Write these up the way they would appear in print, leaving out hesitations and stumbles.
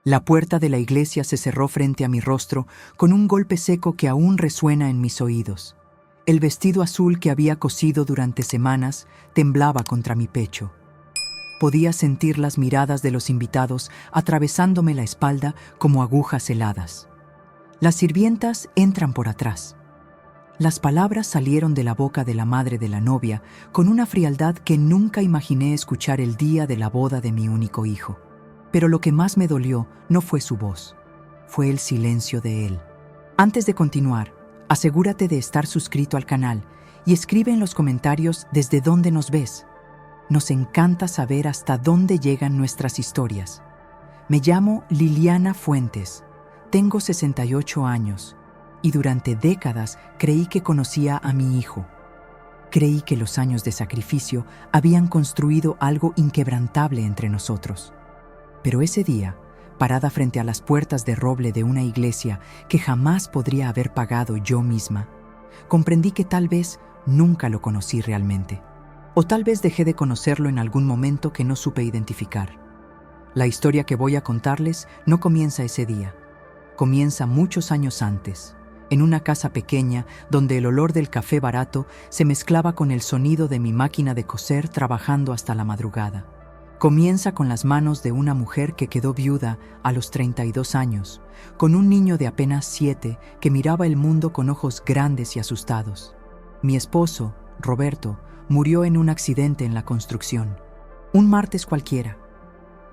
La puerta de la iglesia se cerró frente a mi rostro con un golpe seco que aún resuena en mis oídos. El vestido azul que había cosido durante semanas temblaba contra mi pecho. Podía sentir las miradas de los invitados atravesándome la espalda como agujas heladas. Las sirvientas entran por atrás. Las palabras salieron de la boca de la madre de la novia con una frialdad que nunca imaginé escuchar el día de la boda de mi único hijo. Pero lo que más me dolió no fue su voz, fue el silencio de él. Antes de continuar, asegúrate de estar suscrito al canal y escribe en los comentarios desde dónde nos ves. Nos encanta saber hasta dónde llegan nuestras historias. Me llamo Liliana Fuentes, tengo 68 años y durante décadas creí que conocía a mi hijo. Creí que los años de sacrificio habían construido algo inquebrantable entre nosotros. Pero ese día, parada frente a las puertas de roble de una iglesia que jamás podría haber pagado yo misma, comprendí que tal vez nunca lo conocí realmente. O tal vez dejé de conocerlo en algún momento que no supe identificar. La historia que voy a contarles no comienza ese día. Comienza muchos años antes, en una casa pequeña donde el olor del café barato se mezclaba con el sonido de mi máquina de coser trabajando hasta la madrugada. Comienza con las manos de una mujer que quedó viuda a los 32 años, con un niño de apenas 7 que miraba el mundo con ojos grandes y asustados. Mi esposo, Roberto, murió en un accidente en la construcción. Un martes cualquiera.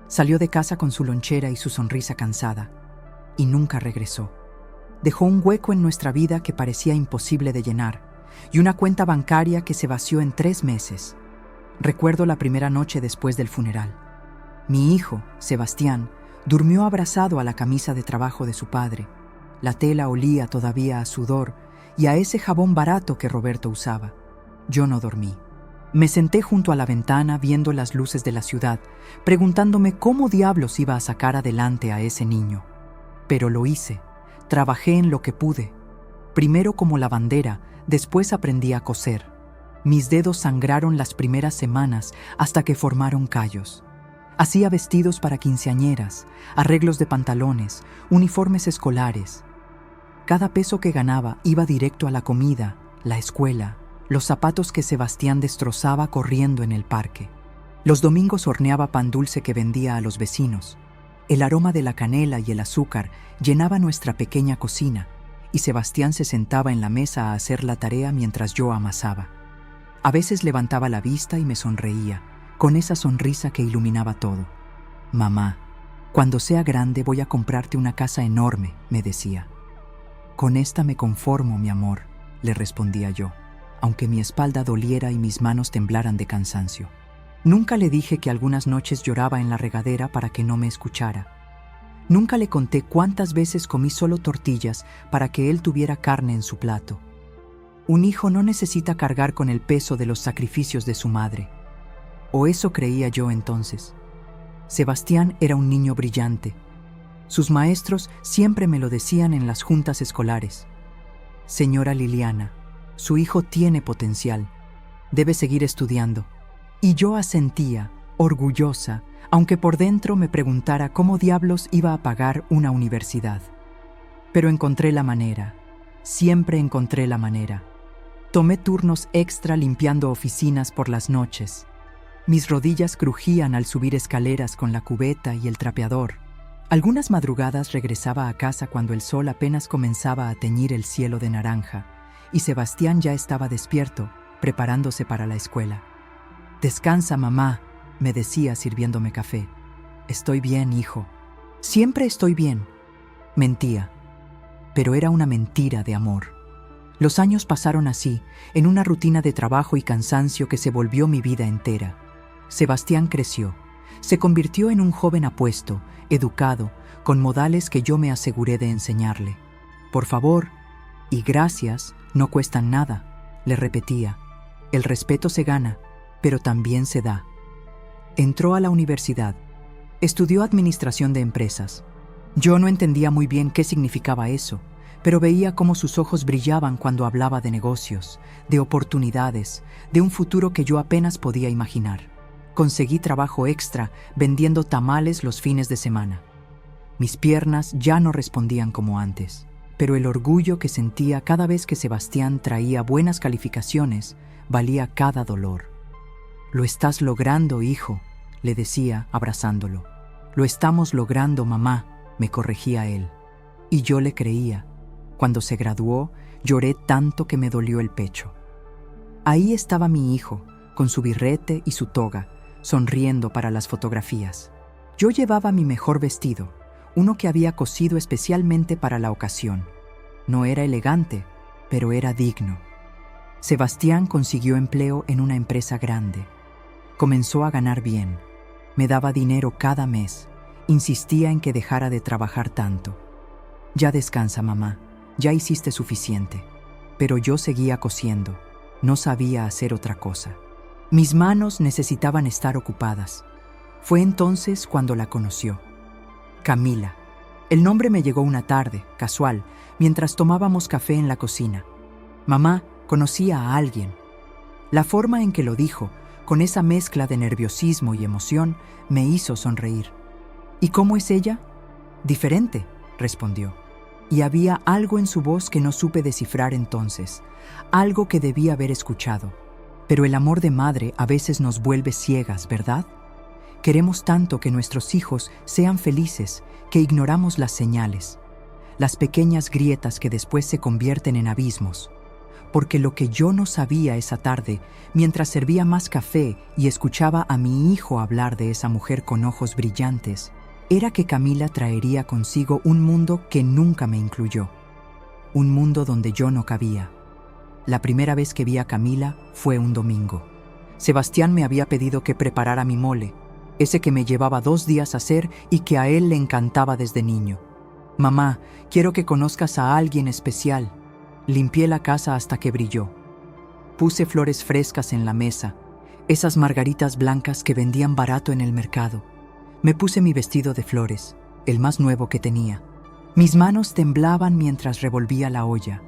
Salió de casa con su lonchera y su sonrisa cansada, y nunca regresó. Dejó un hueco en nuestra vida que parecía imposible de llenar, y una cuenta bancaria que se vació en 3 meses. Recuerdo la primera noche después del funeral. Mi hijo, Sebastián, durmió abrazado a la camisa de trabajo de su padre. La tela olía todavía a sudor y a ese jabón barato que Roberto usaba. Yo no dormí. Me senté junto a la ventana viendo las luces de la ciudad, preguntándome cómo diablos iba a sacar adelante a ese niño. Pero lo hice. Trabajé en lo que pude. Primero como lavandera, después aprendí a coser. Mis dedos sangraron las primeras semanas hasta que formaron callos. Hacía vestidos para quinceañeras, arreglos de pantalones, uniformes escolares. Cada peso que ganaba iba directo a la comida, la escuela, los zapatos que Sebastián destrozaba corriendo en el parque. Los domingos horneaba pan dulce que vendía a los vecinos. El aroma de la canela y el azúcar llenaba nuestra pequeña cocina, y Sebastián se sentaba en la mesa a hacer la tarea mientras yo amasaba. A veces levantaba la vista y me sonreía, con esa sonrisa que iluminaba todo. «Mamá, cuando sea grande voy a comprarte una casa enorme», me decía. «Con esta me conformo, mi amor», le respondía yo, aunque mi espalda doliera y mis manos temblaran de cansancio. Nunca le dije que algunas noches lloraba en la regadera para que no me escuchara. Nunca le conté cuántas veces comí solo tortillas para que él tuviera carne en su plato. Un hijo no necesita cargar con el peso de los sacrificios de su madre. O eso creía yo entonces. Sebastián era un niño brillante. Sus maestros siempre me lo decían en las juntas escolares. «Señora Liliana, su hijo tiene potencial. Debe seguir estudiando». Y yo asentía, orgullosa, aunque por dentro me preguntara cómo diablos iba a pagar una universidad. Pero encontré la manera. Siempre encontré la manera. Tomé turnos extra limpiando oficinas por las noches. Mis rodillas crujían al subir escaleras con la cubeta y el trapeador. Algunas madrugadas regresaba a casa cuando el sol apenas comenzaba a teñir el cielo de naranja, y Sebastián ya estaba despierto, preparándose para la escuela. «Descansa, mamá», me decía sirviéndome café. «Estoy bien, hijo». «Siempre estoy bien». Mentía. Pero era una mentira de amor. Los años pasaron así, en una rutina de trabajo y cansancio que se volvió mi vida entera. Sebastián creció. Se convirtió en un joven apuesto, educado, con modales que yo me aseguré de enseñarle. «Por favor» y «gracias» no cuestan nada, le repetía. El respeto se gana, pero también se da. Entró a la universidad. Estudió administración de empresas. Yo no entendía muy bien qué significaba eso, pero veía cómo sus ojos brillaban cuando hablaba de negocios, de oportunidades, de un futuro que yo apenas podía imaginar. Conseguí trabajo extra vendiendo tamales los fines de semana. Mis piernas ya no respondían como antes, pero el orgullo que sentía cada vez que Sebastián traía buenas calificaciones valía cada dolor. «Lo estás logrando, hijo», le decía, abrazándolo. «Lo estamos logrando, mamá», me corregía él. Y yo le creía. Cuando se graduó, lloré tanto que me dolió el pecho. Ahí estaba mi hijo, con su birrete y su toga, sonriendo para las fotografías. Yo llevaba mi mejor vestido, uno que había cosido especialmente para la ocasión. No era elegante, pero era digno. Sebastián consiguió empleo en una empresa grande. Comenzó a ganar bien. Me daba dinero cada mes. Insistía en que dejara de trabajar tanto. «Ya descansa, mamá. Ya hiciste suficiente». Pero yo seguía cosiendo. No sabía hacer otra cosa. Mis manos necesitaban estar ocupadas. Fue entonces cuando la conoció. Camila. El nombre me llegó una tarde, casual, mientras tomábamos café en la cocina. «Mamá, conocía a alguien». La forma en que lo dijo, con esa mezcla de nerviosismo y emoción, me hizo sonreír. «¿Y cómo es ella?» «Diferente», respondió. Y había algo en su voz que no supe descifrar entonces, algo que debía haber escuchado. Pero el amor de madre a veces nos vuelve ciegas, ¿verdad? Queremos tanto que nuestros hijos sean felices que ignoramos las señales, las pequeñas grietas que después se convierten en abismos. Porque lo que yo no sabía esa tarde, mientras servía más café y escuchaba a mi hijo hablar de esa mujer con ojos brillantes, era que Camila traería consigo un mundo que nunca me incluyó. Un mundo donde yo no cabía. La primera vez que vi a Camila fue un domingo. Sebastián me había pedido que preparara mi mole, ese que me llevaba 2 días hacer y que a él le encantaba desde niño. «Mamá, quiero que conozcas a alguien especial». Limpié la casa hasta que brilló. Puse flores frescas en la mesa, esas margaritas blancas que vendían barato en el mercado. Me puse mi vestido de flores, el más nuevo que tenía. Mis manos temblaban mientras revolvía la olla,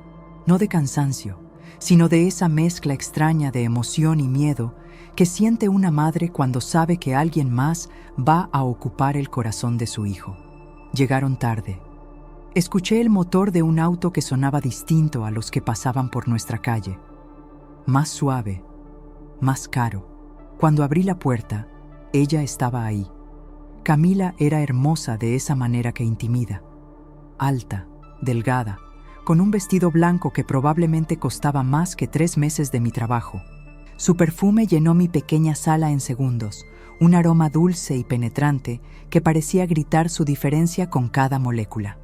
no de cansancio, sino de esa mezcla extraña de emoción y miedo que siente una madre cuando sabe que alguien más va a ocupar el corazón de su hijo. Llegaron tarde. Escuché el motor de un auto que sonaba distinto a los que pasaban por nuestra calle. Más suave, más caro. Cuando abrí la puerta, ella estaba ahí. Camila era hermosa de esa manera que intimida. Alta, delgada, con un vestido blanco que probablemente costaba más que 3 meses de mi trabajo. Su perfume llenó mi pequeña sala en segundos, un aroma dulce y penetrante que parecía gritar su diferencia con cada molécula.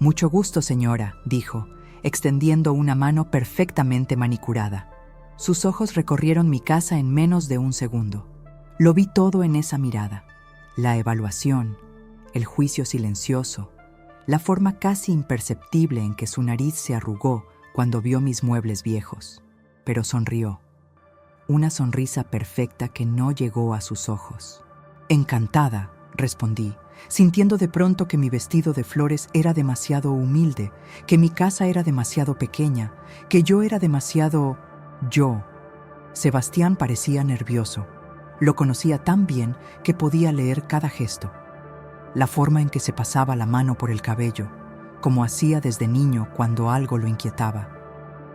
«Mucho gusto, señora», dijo, extendiendo una mano perfectamente manicurada. Sus ojos recorrieron mi casa en menos de un segundo. Lo vi todo en esa mirada. La evaluación, el juicio silencioso, la forma casi imperceptible en que su nariz se arrugó cuando vio mis muebles viejos. Pero sonrió. Una sonrisa perfecta que no llegó a sus ojos. «Encantada», respondí, sintiendo de pronto que mi vestido de flores era demasiado humilde, que mi casa era demasiado pequeña, que yo era demasiado yo. Sebastián parecía nervioso. Lo conocía tan bien que podía leer cada gesto. La forma en que se pasaba la mano por el cabello, como hacía desde niño cuando algo lo inquietaba.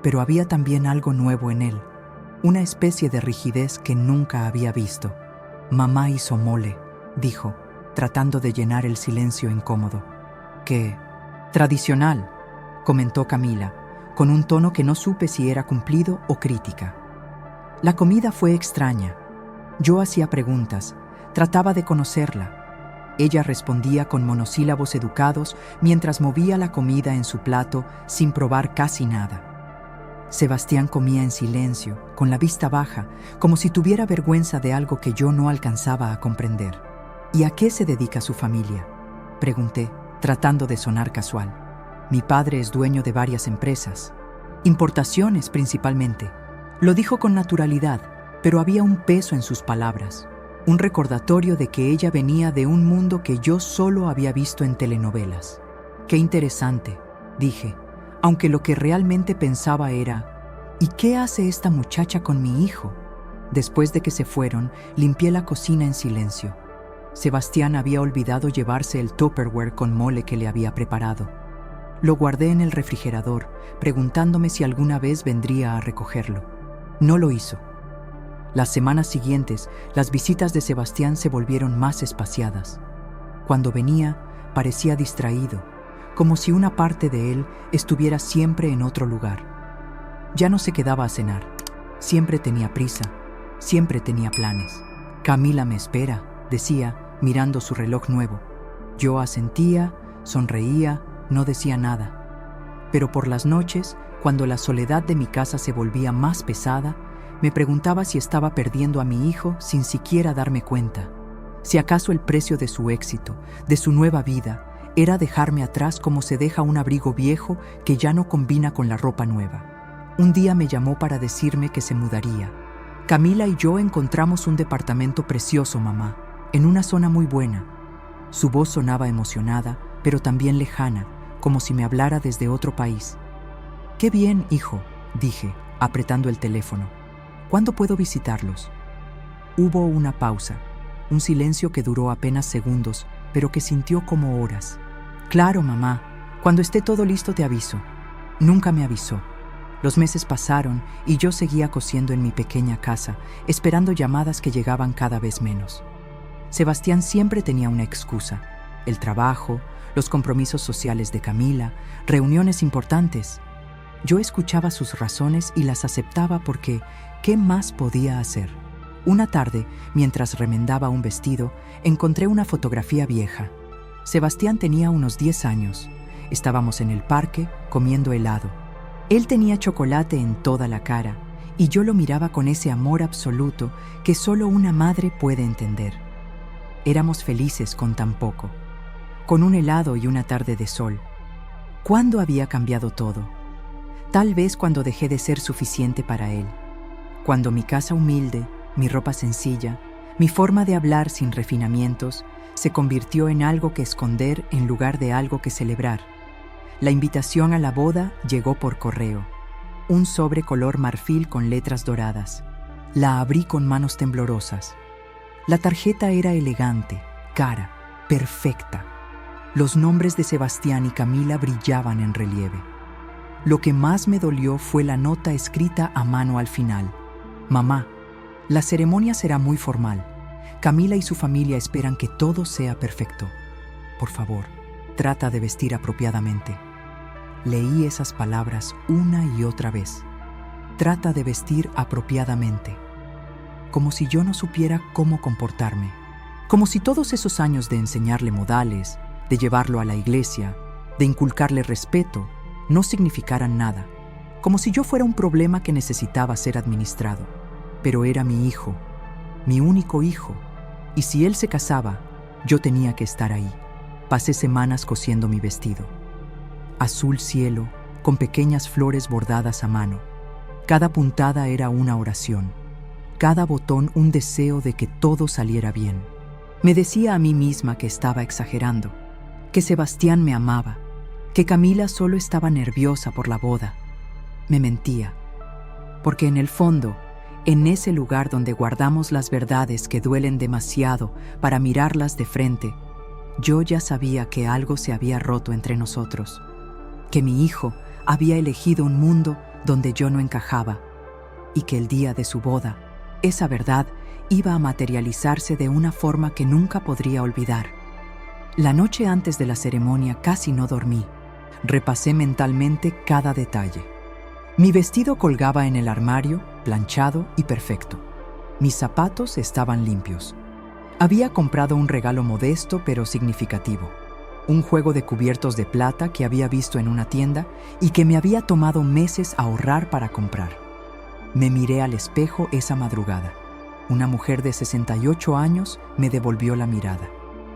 Pero había también algo nuevo en él, una especie de rigidez que nunca había visto. «Mamá hizo mole», dijo, tratando de llenar el silencio incómodo. «¿Qué? Tradicional», comentó Camila, con un tono que no supe si era cumplido o crítica. La comida fue extraña. Yo hacía preguntas, trataba de conocerla. Ella respondía con monosílabos educados mientras movía la comida en su plato sin probar casi nada. Sebastián comía en silencio, con la vista baja, como si tuviera vergüenza de algo que yo no alcanzaba a comprender. «¿Y a qué se dedica su familia?», pregunté, tratando de sonar casual. «Mi padre es dueño de varias empresas. Importaciones principalmente». Lo dijo con naturalidad, pero había un peso en sus palabras, un recordatorio de que ella venía de un mundo que yo solo había visto en telenovelas. «Qué interesante», dije, aunque lo que realmente pensaba era, ¿y qué hace esta muchacha con mi hijo? Después de que se fueron, limpié la cocina en silencio. Sebastián había olvidado llevarse el Tupperware con mole que le había preparado. Lo guardé en el refrigerador, preguntándome si alguna vez vendría a recogerlo. No lo hizo. Las semanas siguientes, las visitas de Sebastián se volvieron más espaciadas. Cuando venía, parecía distraído, como si una parte de él estuviera siempre en otro lugar. Ya no se quedaba a cenar. Siempre tenía prisa, siempre tenía planes. Camila me espera, decía, mirando su reloj nuevo. Yo asentía, sonreía, no decía nada. Pero por las noches, cuando la soledad de mi casa se volvía más pesada, me preguntaba si estaba perdiendo a mi hijo sin siquiera darme cuenta. Si acaso el precio de su éxito, de su nueva vida, era dejarme atrás como se deja un abrigo viejo que ya no combina con la ropa nueva. Un día me llamó para decirme que se mudaría. Camila y yo encontramos un departamento precioso, mamá, en una zona muy buena. Su voz sonaba emocionada, pero también lejana, como si me hablara desde otro país. «Qué bien, hijo», dije, apretando el teléfono. «¿Cuándo puedo visitarlos?» Hubo una pausa, un silencio que duró apenas segundos, pero que sintió como horas. «Claro, mamá, cuando esté todo listo te aviso». Nunca me avisó. Los meses pasaron y yo seguía cosiendo en mi pequeña casa, esperando llamadas que llegaban cada vez menos. Sebastián siempre tenía una excusa: el trabajo, los compromisos sociales de Camila, reuniones importantes. Yo escuchaba sus razones y las aceptaba porque ¿qué más podía hacer? Una tarde, mientras remendaba un vestido, encontré una fotografía vieja. Sebastián tenía unos 10 años. Estábamos en el parque, comiendo helado. Él tenía chocolate en toda la cara, y yo lo miraba con ese amor absoluto que solo una madre puede entender. Éramos felices con tan poco, con un helado y una tarde de sol. ¿Cuándo había cambiado todo? Tal vez cuando dejé de ser suficiente para él. Cuando mi casa humilde, mi ropa sencilla, mi forma de hablar sin refinamientos, se convirtió en algo que esconder en lugar de algo que celebrar. La invitación a la boda llegó por correo. Un sobre color marfil con letras doradas. La abrí con manos temblorosas. La tarjeta era elegante, cara, perfecta. Los nombres de Sebastián y Camila brillaban en relieve. Lo que más me dolió fue la nota escrita a mano al final. «Mamá, la ceremonia será muy formal. Camila y su familia esperan que todo sea perfecto. Por favor, trata de vestir apropiadamente». Leí esas palabras una y otra vez. Trata de vestir apropiadamente. Como si yo no supiera cómo comportarme. Como si todos esos años de enseñarle modales, de llevarlo a la iglesia, de inculcarle respeto, no significaran nada. Como si yo fuera un problema que necesitaba ser administrado. Pero era mi hijo, mi único hijo, y si él se casaba, yo tenía que estar ahí. Pasé semanas cosiendo mi vestido. Azul cielo, con pequeñas flores bordadas a mano. Cada puntada era una oración. Cada botón un deseo de que todo saliera bien. Me decía a mí misma que estaba exagerando, que Sebastián me amaba, que Camila solo estaba nerviosa por la boda. Me mentía, porque en el fondo, en ese lugar donde guardamos las verdades que duelen demasiado para mirarlas de frente, yo ya sabía que algo se había roto entre nosotros, que mi hijo había elegido un mundo donde yo no encajaba y que el día de su boda, esa verdad iba a materializarse de una forma que nunca podría olvidar. La noche antes de la ceremonia casi no dormí. Repasé mentalmente cada detalle. Mi vestido colgaba en el armario, planchado y perfecto. Mis zapatos estaban limpios. Había comprado un regalo modesto pero significativo. Un juego de cubiertos de plata que había visto en una tienda y que me había tomado meses ahorrar para comprar. Me miré al espejo esa madrugada. Una mujer de 68 años me devolvió la mirada.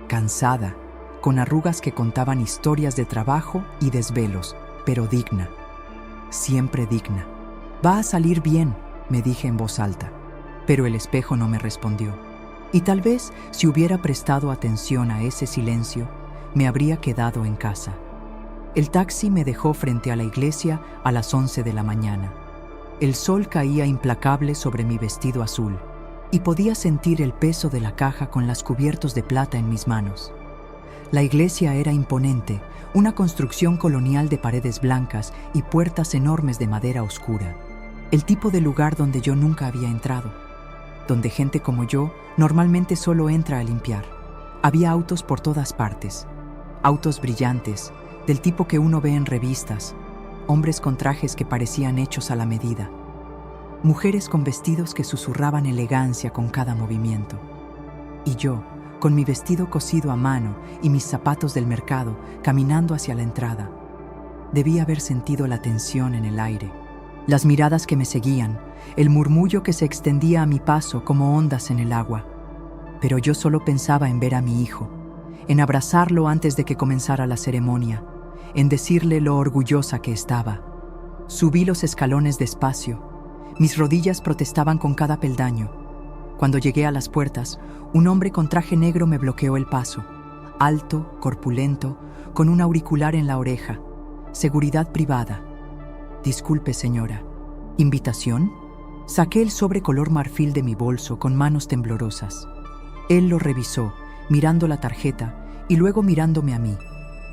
Cansada, con arrugas que contaban historias de trabajo y desvelos, pero digna. Siempre digna. «Va a salir bien», me dije en voz alta. Pero el espejo no me respondió. Y tal vez, si hubiera prestado atención a ese silencio, me habría quedado en casa. El taxi me dejó frente a la iglesia a las 11 de la mañana. El sol caía implacable sobre mi vestido azul. y podía sentir el peso de la caja con las cubiertos de plata en mis manos. La iglesia era imponente, una construcción colonial de paredes blancas y puertas enormes de madera oscura. El tipo de lugar donde yo nunca había entrado, donde gente como yo normalmente solo entra a limpiar. Había autos por todas partes, autos brillantes, del tipo que uno ve en revistas, hombres con trajes que parecían hechos a la medida, mujeres con vestidos que susurraban elegancia con cada movimiento. Y yo, con mi vestido cosido a mano y mis zapatos del mercado, caminando hacia la entrada. Debí haber sentido la tensión en el aire, las miradas que me seguían, el murmullo que se extendía a mi paso como ondas en el agua. Pero yo solo pensaba en ver a mi hijo, en abrazarlo antes de que comenzara la ceremonia, en decirle lo orgullosa que estaba. Subí los escalones despacio. Mis rodillas protestaban con cada peldaño. Cuando llegué a las puertas, un hombre con traje negro me bloqueó el paso. Alto, corpulento, con un auricular en la oreja. Seguridad privada. Disculpe, señora. ¿Invitación? Saqué el sobre color marfil de mi bolso con manos temblorosas. Él lo revisó, mirando la tarjeta y luego mirándome a mí.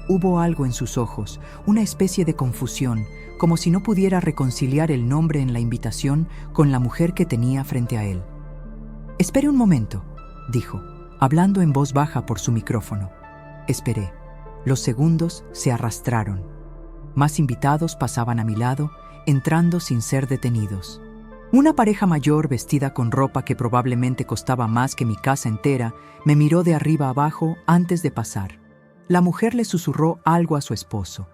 Hubo algo en sus ojos, una especie de confusión, como si no pudiera reconciliar el nombre en la invitación con la mujer que tenía frente a él. «Espere un momento», dijo, hablando en voz baja por su micrófono. Esperé. Los segundos se arrastraron. Más invitados pasaban a mi lado, entrando sin ser detenidos. Una pareja mayor vestida con ropa que probablemente costaba más que mi casa entera, me miró de arriba abajo antes de pasar. La mujer le susurró algo a su esposo.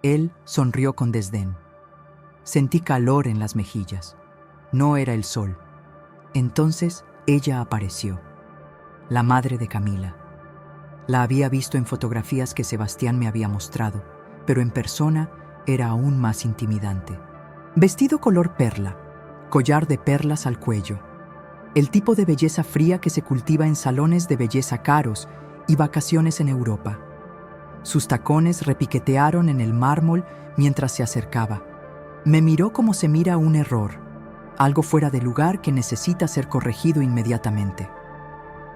Él sonrió con desdén. Sentí calor en las mejillas. No era el sol. Entonces ella apareció. La madre de Camila. La había visto en fotografías que Sebastián me había mostrado, pero en persona era aún más intimidante. Vestido color perla, collar de perlas al cuello. El tipo de belleza fría que se cultiva en salones de belleza caros y vacaciones en Europa. Sus tacones repiquetearon en el mármol mientras se acercaba. Me miró como se mira un error, algo fuera de lugar que necesita ser corregido inmediatamente.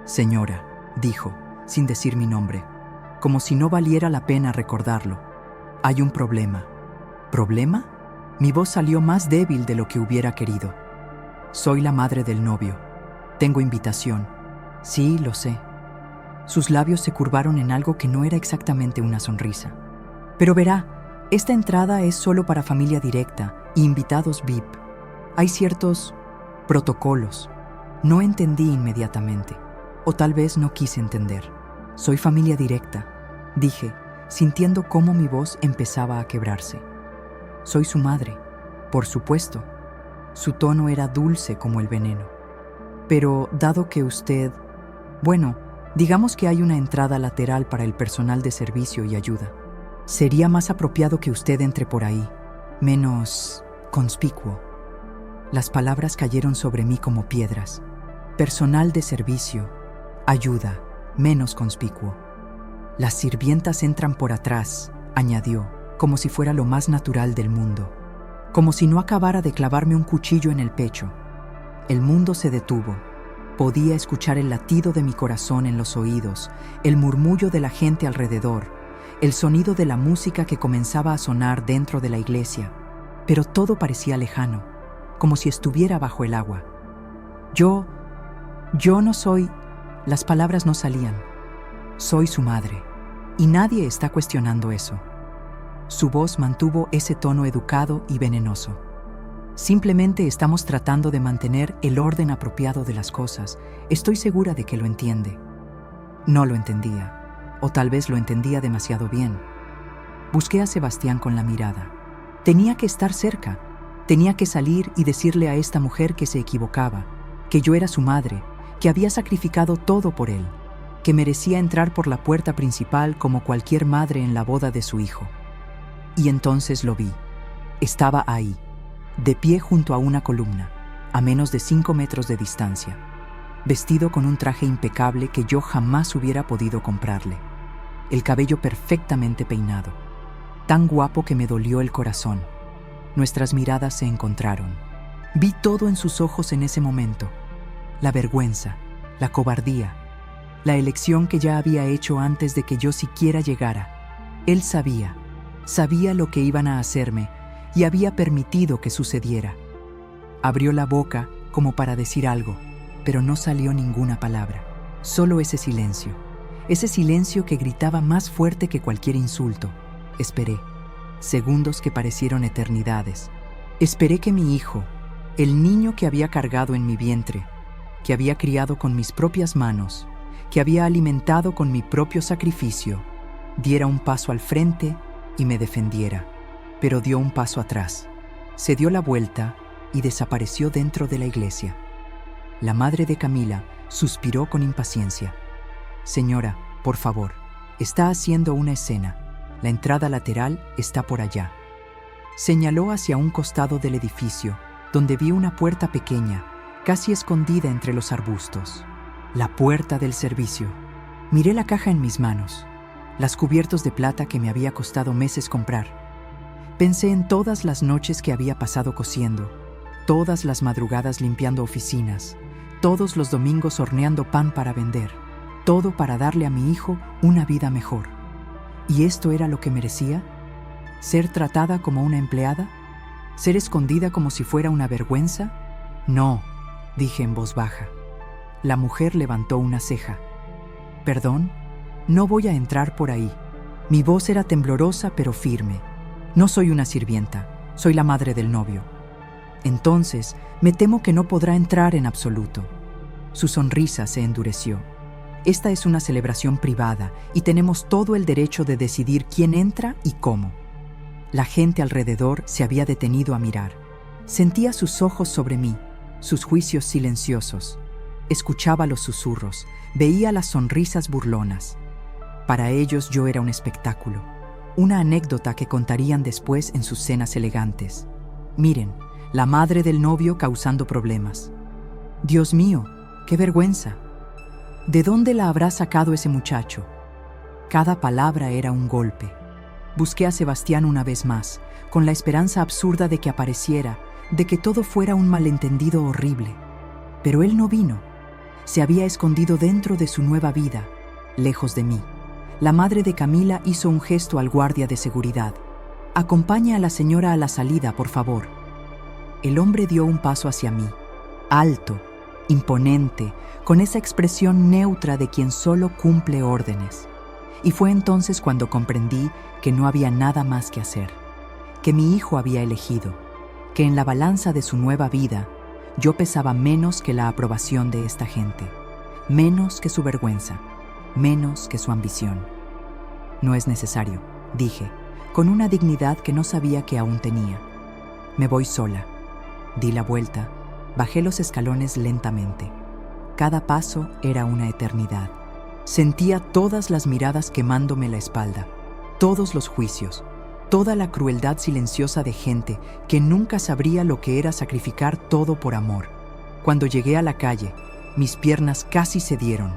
«Señora», dijo, sin decir mi nombre, como si no valiera la pena recordarlo. «Hay un problema». ¿Problema? Mi voz salió más débil de lo que hubiera querido. «Soy la madre del novio. Tengo invitación». «Sí, lo sé». Sus labios se curvaron en algo que no era exactamente una sonrisa. «Pero verá, esta entrada es solo para familia directa y invitados VIP. Hay ciertos protocolos». No entendí inmediatamente, o tal vez no quise entender. «Soy familia directa», dije, sintiendo cómo mi voz empezaba a quebrarse. «Soy su madre, por supuesto». Su tono era dulce como el veneno. «Pero dado que usted... Bueno, digamos que hay una entrada lateral para el personal de servicio y ayuda. Sería más apropiado que usted entre por ahí, menos conspicuo». Las palabras cayeron sobre mí como piedras. Personal de servicio, ayuda, menos conspicuo. «Las sirvientas entran por atrás», añadió, como si fuera lo más natural del mundo. Como si no acabara de clavarme un cuchillo en el pecho. El mundo se detuvo. Podía escuchar el latido de mi corazón en los oídos, el murmullo de la gente alrededor, el sonido de la música que comenzaba a sonar dentro de la iglesia. Pero todo parecía lejano, como si estuviera bajo el agua. Yo no soy... Las palabras no salían. Soy su madre, y nadie está cuestionando eso. Su voz mantuvo ese tono educado y venenoso. Simplemente estamos tratando de mantener el orden apropiado de las cosas. Estoy segura de que lo entiende. No lo entendía, o tal vez lo entendía demasiado bien. Busqué a Sebastián con la mirada. Tenía que estar cerca. Tenía que salir y decirle a esta mujer que se equivocaba, que yo era su madre, que había sacrificado todo por él, que merecía entrar por la puerta principal como cualquier madre en la boda de su hijo. Y entonces lo vi. Estaba ahí, de pie junto a una columna, a menos de 5 metros de distancia, vestido con un traje impecable que yo jamás hubiera podido comprarle, el cabello perfectamente peinado, tan guapo que me dolió el corazón. Nuestras miradas se encontraron. Vi todo en sus ojos en ese momento. la vergüenza, la cobardía, la elección que ya había hecho antes de que yo siquiera llegara. Él sabía lo que iban a hacerme y había permitido que sucediera. Abrió la boca como para decir algo, pero no salió ninguna palabra. Solo ese silencio que gritaba más fuerte que cualquier insulto. Esperé, segundos que parecieron eternidades. Esperé que mi hijo, el niño que había cargado en mi vientre, que había criado con mis propias manos, que había alimentado con mi propio sacrificio, diera un paso al frente y me defendiera. Pero dio un paso atrás, se dio la vuelta y desapareció dentro de la iglesia. La madre de Camila suspiró con impaciencia. «Señora, por favor, está haciendo una escena. La entrada lateral está por allá». Señaló hacia un costado del edificio, donde vi una puerta pequeña, casi escondida entre los arbustos. La puerta del servicio. Miré la caja en mis manos, las cubiertos de plata que me había costado meses comprar. Pensé en todas las noches que había pasado cosiendo, todas las madrugadas limpiando oficinas, todos los domingos horneando pan para vender, todo para darle a mi hijo una vida mejor. ¿Y esto era lo que merecía? ¿Ser tratada como una empleada? ¿Ser escondida como si fuera una vergüenza? No, dije en voz baja. La mujer levantó una ceja. «¿Perdón? No voy a entrar por ahí». Mi voz era temblorosa pero firme. «No soy una sirvienta, soy la madre del novio». «Entonces, me temo que no podrá entrar en absoluto». Su sonrisa se endureció. «Esta es una celebración privada y tenemos todo el derecho de decidir quién entra y cómo». La gente alrededor se había detenido a mirar. Sentía sus ojos sobre mí, sus juicios silenciosos. Escuchaba los susurros, veía las sonrisas burlonas. Para ellos yo era un espectáculo, una anécdota que contarían después en sus cenas elegantes. Miren, la madre del novio causando problemas. Dios mío, qué vergüenza. ¿De dónde la habrá sacado ese muchacho? Cada palabra era un golpe. Busqué a Sebastián una vez más, con la esperanza absurda de que apareciera, de que todo fuera un malentendido horrible. Pero él no vino. Se había escondido dentro de su nueva vida, lejos de mí. La madre de Camila hizo un gesto al guardia de seguridad. «Acompaña a la señora a la salida, por favor». El hombre dio un paso hacia mí, alto, imponente, con esa expresión neutra de quien solo cumple órdenes. Y fue entonces cuando comprendí que no había nada más que hacer, que mi hijo había elegido, que en la balanza de su nueva vida yo pesaba menos que la aprobación de esta gente, menos que su vergüenza, menos que su ambición. «No es necesario», dije, con una dignidad que no sabía que aún tenía. «Me voy sola». Di la vuelta, bajé los escalones lentamente. Cada paso era una eternidad. Sentía todas las miradas quemándome la espalda, todos los juicios, toda la crueldad silenciosa de gente que nunca sabría lo que era sacrificar todo por amor. Cuando llegué a la calle, mis piernas casi cedieron.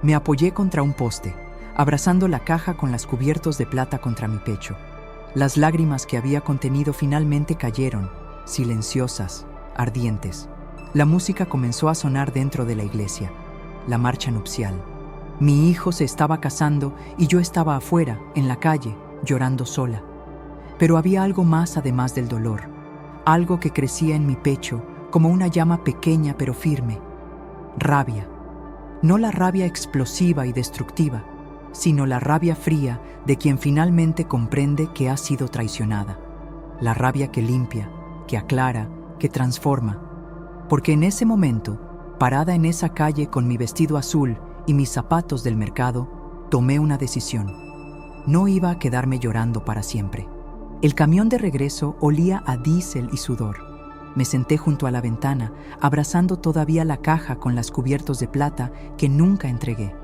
Me apoyé contra un poste, abrazando la caja con las cubiertos de plata contra mi pecho. Las lágrimas que había contenido finalmente cayeron, silenciosas, ardientes. La música comenzó a sonar dentro de la iglesia, la marcha nupcial. Mi hijo se estaba casando y yo estaba afuera, en la calle, llorando sola. Pero había algo más además del dolor, algo que crecía en mi pecho como una llama pequeña pero firme. Rabia. No la rabia explosiva y destructiva, sino la rabia fría de quien finalmente comprende que ha sido traicionada. La rabia que limpia, que aclara, que transforma. Porque en ese momento, parada en esa calle con mi vestido azul y mis zapatos del mercado, tomé una decisión. No iba a quedarme llorando para siempre. El camión de regreso olía a diésel y sudor. Me senté junto a la ventana, abrazando todavía la caja con las cubiertos de plata que nunca entregué.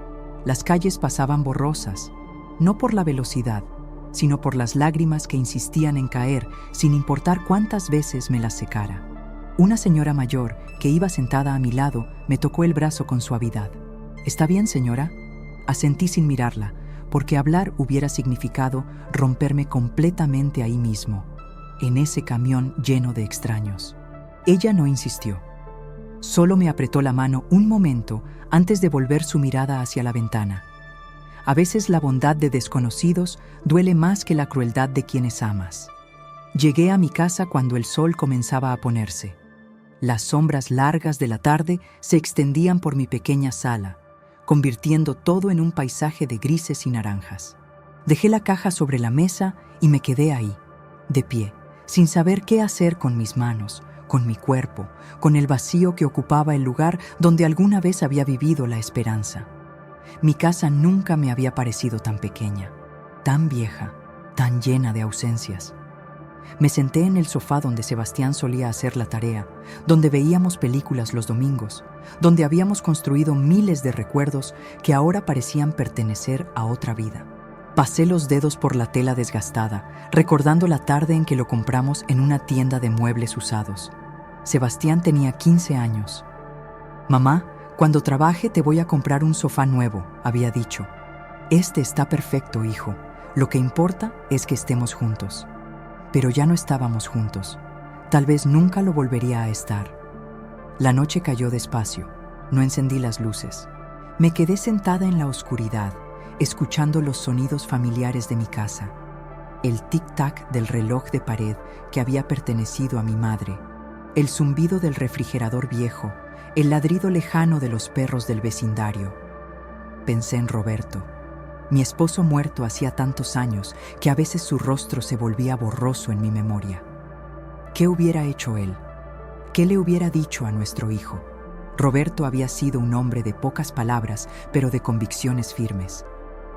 Las calles pasaban borrosas, no por la velocidad, sino por las lágrimas que insistían en caer sin importar cuántas veces me las secara. Una señora mayor, que iba sentada a mi lado, me tocó el brazo con suavidad. «¿Está bien, señora?» Asentí sin mirarla, porque hablar hubiera significado romperme completamente ahí mismo, en ese camión lleno de extraños. Ella no insistió. Solo me apretó la mano un momento antes de volver su mirada hacia la ventana. A veces la bondad de desconocidos duele más que la crueldad de quienes amas. Llegué a mi casa cuando el sol comenzaba a ponerse. Las sombras largas de la tarde se extendían por mi pequeña sala, convirtiendo todo en un paisaje de grises y naranjas. Dejé la caja sobre la mesa y me quedé ahí, de pie, sin saber qué hacer con mis manos, con mi cuerpo, con el vacío que ocupaba el lugar donde alguna vez había vivido la esperanza. Mi casa nunca me había parecido tan pequeña, tan vieja, tan llena de ausencias. Me senté en el sofá donde Sebastián solía hacer la tarea, donde veíamos películas los domingos, donde habíamos construido miles de recuerdos que ahora parecían pertenecer a otra vida. Pasé los dedos por la tela desgastada, recordando la tarde en que lo compramos en una tienda de muebles usados. Sebastián tenía 15 años. «Mamá, cuando trabaje te voy a comprar un sofá nuevo», había dicho. «Este está perfecto, hijo. Lo que importa es que estemos juntos». Pero ya no estábamos juntos. Tal vez nunca lo volvería a estar. La noche cayó despacio. No encendí las luces. Me quedé sentada en la oscuridad, escuchando los sonidos familiares de mi casa. El tic-tac del reloj de pared que había pertenecido a mi madre, el zumbido del refrigerador viejo, el ladrido lejano de los perros del vecindario. Pensé en Roberto, mi esposo muerto hacía tantos años que a veces su rostro se volvía borroso en mi memoria. ¿Qué hubiera hecho él? ¿Qué le hubiera dicho a nuestro hijo? Roberto había sido un hombre de pocas palabras, pero de convicciones firmes.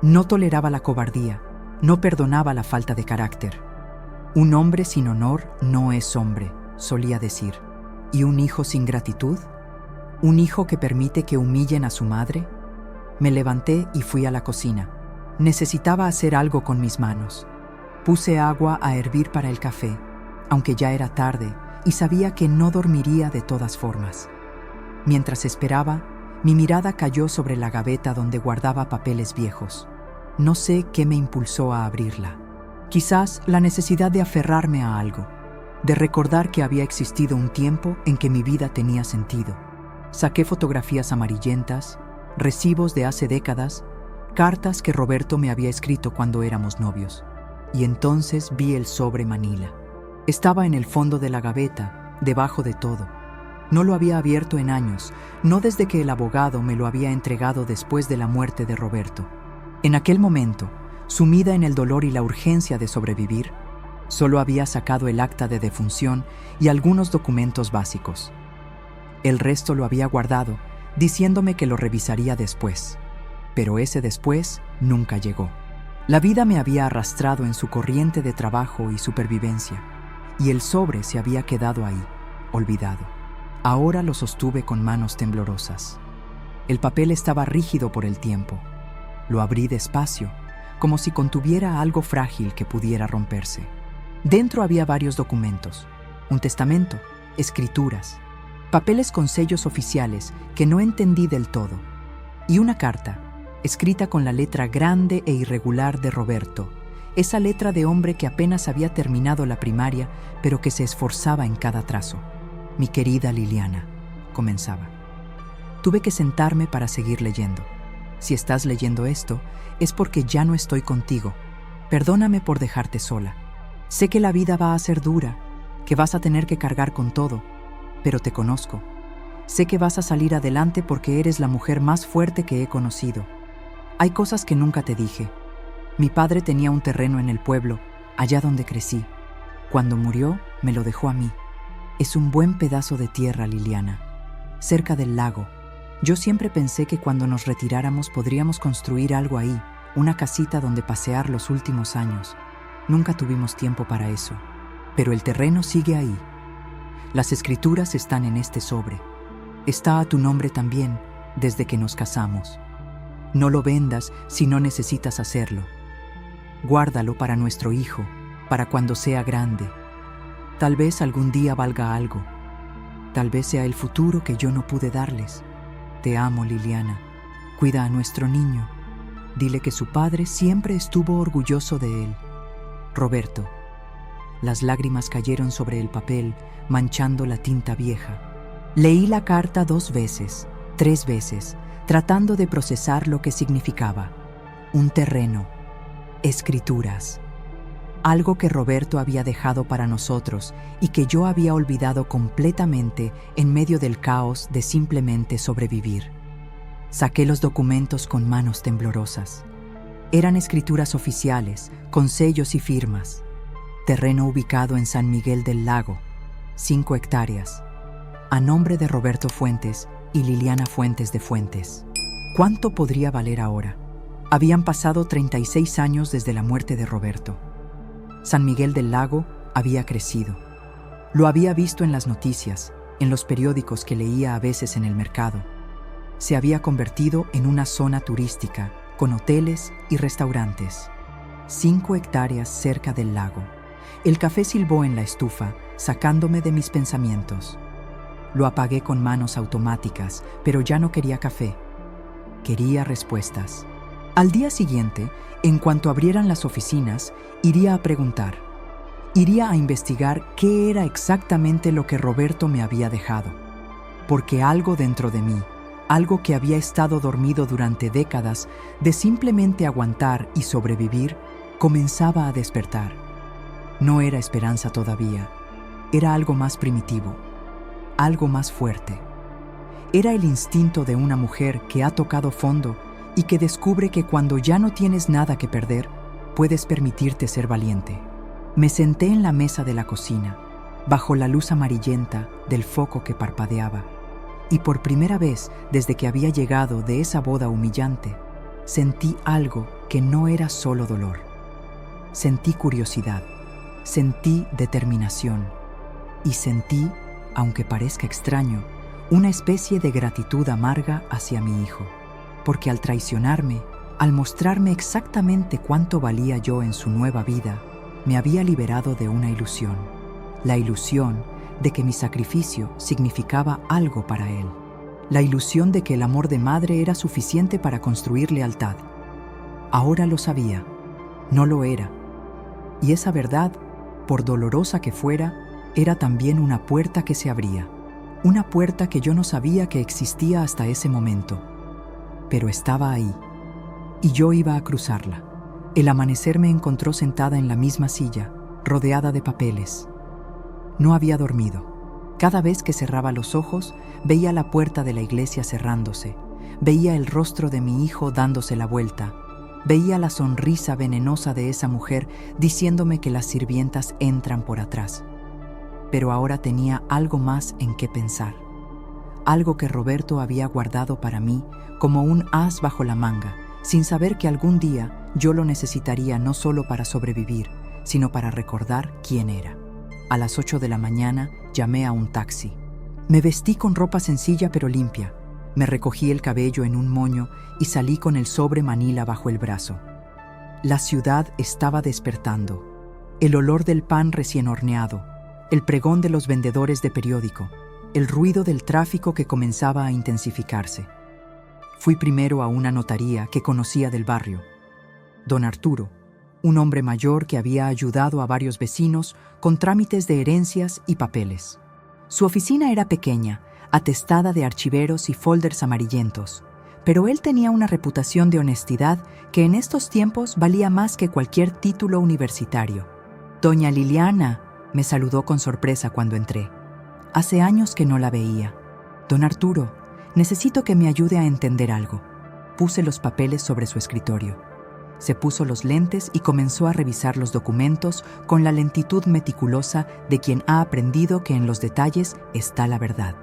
No toleraba la cobardía, no perdonaba la falta de carácter. Un hombre sin honor no es hombre, solía decir. ¿Y un hijo sin gratitud? ¿Un hijo que permite que humillen a su madre? Me levanté y fui a la cocina. Necesitaba hacer algo con mis manos. Puse agua a hervir para el café, aunque ya era tarde y sabía que no dormiría de todas formas. Mientras esperaba, mi mirada cayó sobre la gaveta donde guardaba papeles viejos. No sé qué me impulsó a abrirla. Quizás la necesidad de aferrarme a algo, de recordar que había existido un tiempo en que mi vida tenía sentido. Saqué fotografías amarillentas, recibos de hace décadas, cartas que Roberto me había escrito cuando éramos novios. Y entonces vi el sobre Manila. Estaba en el fondo de la gaveta, debajo de todo. No lo había abierto en años, no desde que el abogado me lo había entregado después de la muerte de Roberto. En aquel momento, sumida en el dolor y la urgencia de sobrevivir, solo había sacado el acta de defunción y algunos documentos básicos. El resto lo había guardado, diciéndome que lo revisaría después. Pero ese después nunca llegó. La vida me había arrastrado en su corriente de trabajo y supervivencia, y el sobre se había quedado ahí, olvidado. Ahora lo sostuve con manos temblorosas. El papel estaba rígido por el tiempo. Lo abrí despacio, como si contuviera algo frágil que pudiera romperse. Dentro había varios documentos, un testamento, escrituras, papeles con sellos oficiales que no entendí del todo, y una carta, escrita con la letra grande e irregular de Roberto, esa letra de hombre que apenas había terminado la primaria, pero que se esforzaba en cada trazo. «Mi querida Liliana», comenzaba. Tuve que sentarme para seguir leyendo. «Si estás leyendo esto, es porque ya no estoy contigo. Perdóname por dejarte sola. Sé que la vida va a ser dura, que vas a tener que cargar con todo, pero te conozco. Sé que vas a salir adelante porque eres la mujer más fuerte que he conocido. Hay cosas que nunca te dije. Mi padre tenía un terreno en el pueblo, allá donde crecí. Cuando murió, me lo dejó a mí. Es un buen pedazo de tierra, Liliana, cerca del lago. Yo siempre pensé que cuando nos retiráramos podríamos construir algo ahí, una casita donde pasear los últimos años. Nunca tuvimos tiempo para eso. Pero el terreno sigue ahí. Las escrituras están en este sobre. Está a tu nombre también, desde que nos casamos. No lo vendas si no necesitas hacerlo. Guárdalo para nuestro hijo, para cuando sea grande. Tal vez algún día valga algo. Tal vez sea el futuro que yo no pude darles. Te amo, Liliana. Cuida a nuestro niño. Dile que su padre siempre estuvo orgulloso de él. Roberto». Las lágrimas cayeron sobre el papel, manchando la tinta vieja. Leí la carta 2 veces, 3 veces, tratando de procesar lo que significaba. Un terreno, escrituras, algo que Roberto había dejado para nosotros y que yo había olvidado completamente en medio del caos de simplemente sobrevivir. Saqué los documentos con manos temblorosas. Eran escrituras oficiales, con sellos y firmas. Terreno ubicado en San Miguel del Lago, 5 hectáreas, a nombre de Roberto Fuentes y Liliana Fuentes de Fuentes. ¿Cuánto podría valer ahora? Habían pasado 36 años desde la muerte de Roberto. San Miguel del Lago había crecido. Lo había visto en las noticias, en los periódicos que leía a veces en el mercado. Se había convertido en una zona turística, con hoteles y restaurantes. 5 hectáreas cerca del lago. El café silbó en la estufa, sacándome de mis pensamientos. Lo apagué con manos automáticas, pero ya no quería café. Quería respuestas. Al día siguiente, en cuanto abrieran las oficinas, iría a preguntar. Iría a investigar qué era exactamente lo que Roberto me había dejado. Porque algo dentro de mí, algo que había estado dormido durante décadas de simplemente aguantar y sobrevivir, comenzaba a despertar. No era esperanza todavía, era algo más primitivo, algo más fuerte. Era el instinto de una mujer que ha tocado fondo y que descubre que cuando ya no tienes nada que perder, puedes permitirte ser valiente. Me senté en la mesa de la cocina, bajo la luz amarillenta del foco que parpadeaba, y por primera vez desde que había llegado de esa boda humillante, sentí algo que no era solo dolor. Sentí curiosidad, sentí determinación y sentí, aunque parezca extraño, una especie de gratitud amarga hacia mi hijo, porque al traicionarme, al mostrarme exactamente cuánto valía yo en su nueva vida, me había liberado de una ilusión, la ilusión de que mi sacrificio significaba algo para él, la ilusión de que el amor de madre era suficiente para construir lealtad. Ahora lo sabía, no lo era, y esa verdad, por dolorosa que fuera, era también una puerta que se abría, una puerta que yo no sabía que existía hasta ese momento, pero estaba ahí, y yo iba a cruzarla. El amanecer me encontró sentada en la misma silla, rodeada de papeles. No había dormido. Cada vez que cerraba los ojos, veía la puerta de la iglesia cerrándose, veía el rostro de mi hijo dándose la vuelta, veía la sonrisa venenosa de esa mujer diciéndome que las sirvientas entran por atrás. Pero ahora tenía algo más en qué pensar, algo que Roberto había guardado para mí como un as bajo la manga, sin saber que algún día yo lo necesitaría no solo para sobrevivir, sino para recordar quién era. A las 8 de la mañana llamé a un taxi. Me vestí con ropa sencilla pero limpia, me recogí el cabello en un moño y salí con el sobre Manila bajo el brazo. La ciudad estaba despertando. El olor del pan recién horneado, el pregón de los vendedores de periódico, el ruido del tráfico que comenzaba a intensificarse. Fui primero a una notaría que conocía del barrio. Don Arturo, un hombre mayor que había ayudado a varios vecinos con trámites de herencias y papeles. Su oficina era pequeña, atestada de archiveros y folders amarillentos, pero él tenía una reputación de honestidad que en estos tiempos valía más que cualquier título universitario. «Doña Liliana», me saludó con sorpresa cuando entré. Hace años que no la veía. «Don Arturo, necesito que me ayude a entender algo». Puse los papeles sobre su escritorio. Se puso los lentes y comenzó a revisar los documentos con la lentitud meticulosa de quien ha aprendido que en los detalles está la verdad.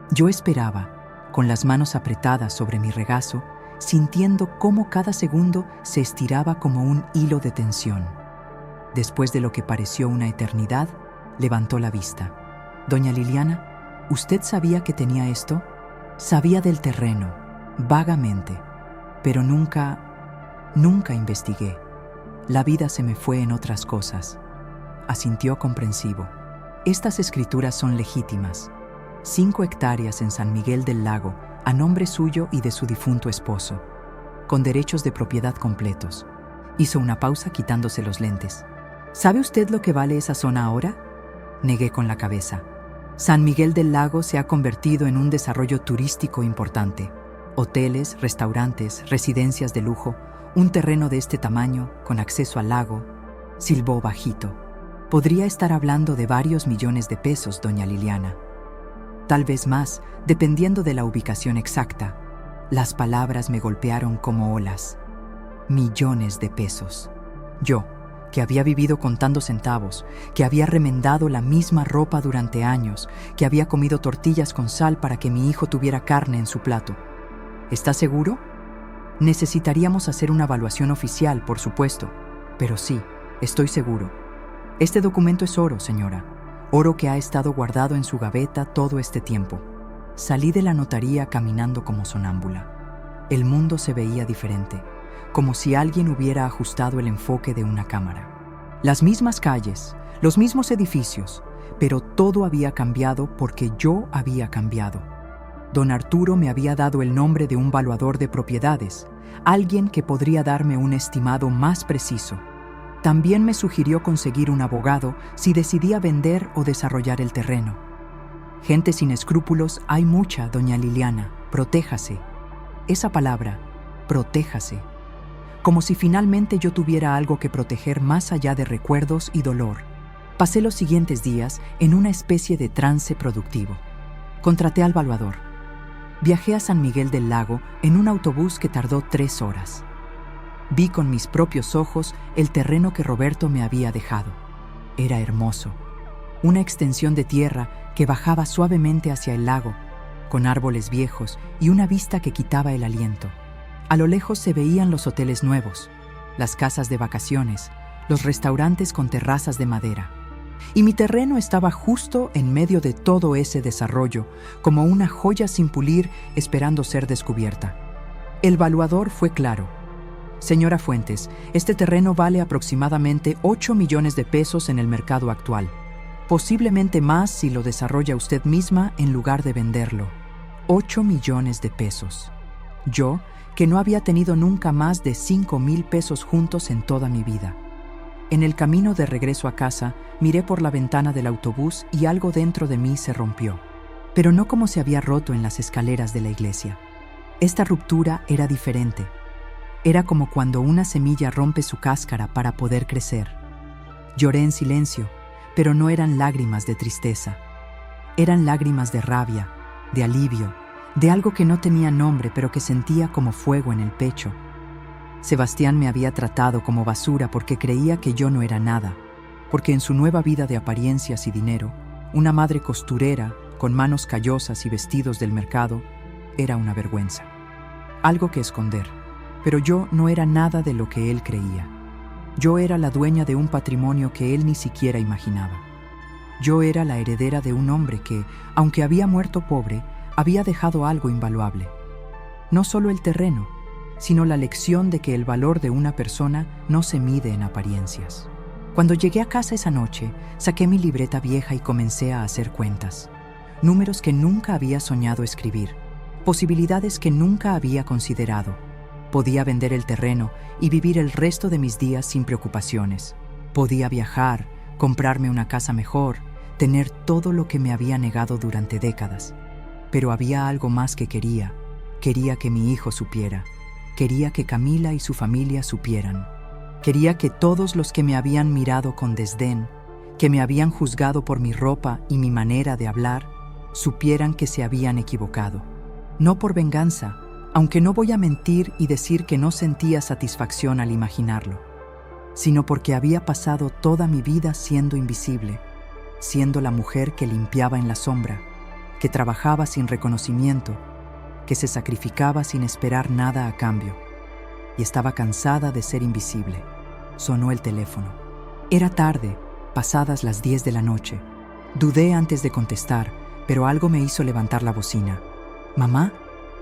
Yo esperaba, con las manos apretadas sobre mi regazo, sintiendo cómo cada segundo se estiraba como un hilo de tensión. Después de lo que pareció una eternidad, levantó la vista. «Doña Liliana, ¿usted sabía que tenía esto?» Sabía del terreno, vagamente, pero nunca investigué. La vida se me fue en otras cosas. Asintió comprensivo. Estas escrituras son legítimas. 5 hectáreas en San Miguel del Lago, a nombre suyo y de su difunto esposo, con derechos de propiedad completos. Hizo una pausa quitándose los lentes. ¿Sabe usted lo que vale esa zona ahora? Negué con la cabeza. San Miguel del Lago se ha convertido en un desarrollo turístico importante. Hoteles, restaurantes, residencias de lujo, un terreno de este tamaño, con acceso al lago, silbó bajito. Podría estar hablando de varios millones de pesos, doña Liliana. Tal vez más, dependiendo de la ubicación exacta. Las palabras me golpearon como olas. Millones de pesos. Yo, que había vivido contando centavos, que había remendado la misma ropa durante años, que había comido tortillas con sal para que mi hijo tuviera carne en su plato. ¿Está seguro? Necesitaríamos hacer una evaluación oficial, por supuesto, pero sí, estoy seguro. Este documento es oro, señora. Oro que ha estado guardado en su gaveta todo este tiempo. Salí de la notaría caminando como sonámbula. El mundo se veía diferente, como si alguien hubiera ajustado el enfoque de una cámara. Las mismas calles, los mismos edificios, pero todo había cambiado porque yo había cambiado. Don Arturo me había dado el nombre de un valuador de propiedades, alguien que podría darme un estimado más preciso. También me sugirió conseguir un abogado si decidía vender o desarrollar el terreno. Gente sin escrúpulos hay mucha, doña Liliana. Protéjase. Esa palabra, protéjase. Como si finalmente yo tuviera algo que proteger más allá de recuerdos y dolor. Pasé los siguientes días en una especie de trance productivo. Contraté al valuador. Viajé a San Miguel del Lago en un autobús que tardó 3 horas. Vi con mis propios ojos el terreno que Roberto me había dejado. Era hermoso. Una extensión de tierra que bajaba suavemente hacia el lago, con árboles viejos y una vista que quitaba el aliento. A lo lejos se veían los hoteles nuevos, las casas de vacaciones, los restaurantes con terrazas de madera. Y mi terreno estaba justo en medio de todo ese desarrollo, como una joya sin pulir esperando ser descubierta. El valuador fue claro. Señora Fuentes, este terreno vale aproximadamente 8 millones de pesos en el mercado actual. Posiblemente más si lo desarrolla usted misma en lugar de venderlo. 8 millones de pesos. Yo, que no había tenido nunca más de 5,000 pesos juntos en toda mi vida. En el camino de regreso a casa, miré por la ventana del autobús y algo dentro de mí se rompió. Pero no como se había roto en las escaleras de la iglesia. Esta ruptura era diferente. Era como cuando una semilla rompe su cáscara para poder crecer. Lloré en silencio, pero no eran lágrimas de tristeza. Eran lágrimas de rabia, de alivio, de algo que no tenía nombre pero que sentía como fuego en el pecho. Sebastián me había tratado como basura porque creía que yo no era nada, porque en su nueva vida de apariencias y dinero, una madre costurera, con manos callosas y vestidos del mercado, era una vergüenza. Algo que esconder. Pero yo no era nada de lo que él creía. Yo era la dueña de un patrimonio que él ni siquiera imaginaba. Yo era la heredera de un hombre que, aunque había muerto pobre, había dejado algo invaluable. No solo el terreno, sino la lección de que el valor de una persona no se mide en apariencias. Cuando llegué a casa esa noche, saqué mi libreta vieja y comencé a hacer cuentas. Números que nunca había soñado escribir, posibilidades que nunca había considerado. Podía vender el terreno y vivir el resto de mis días sin preocupaciones. Podía viajar, comprarme una casa mejor, tener todo lo que me había negado durante décadas. Pero había algo más que quería. Quería que mi hijo supiera. Quería que Camila y su familia supieran. Quería que todos los que me habían mirado con desdén, que me habían juzgado por mi ropa y mi manera de hablar, supieran que se habían equivocado. No por venganza, aunque no voy a mentir y decir que no sentía satisfacción al imaginarlo, sino porque había pasado toda mi vida siendo invisible, siendo la mujer que limpiaba en la sombra, que trabajaba sin reconocimiento, que se sacrificaba sin esperar nada a cambio, y estaba cansada de ser invisible. Sonó el teléfono. Era tarde, pasadas las 10 de la noche. Dudé antes de contestar, pero algo me hizo levantar la bocina. ¿Mamá?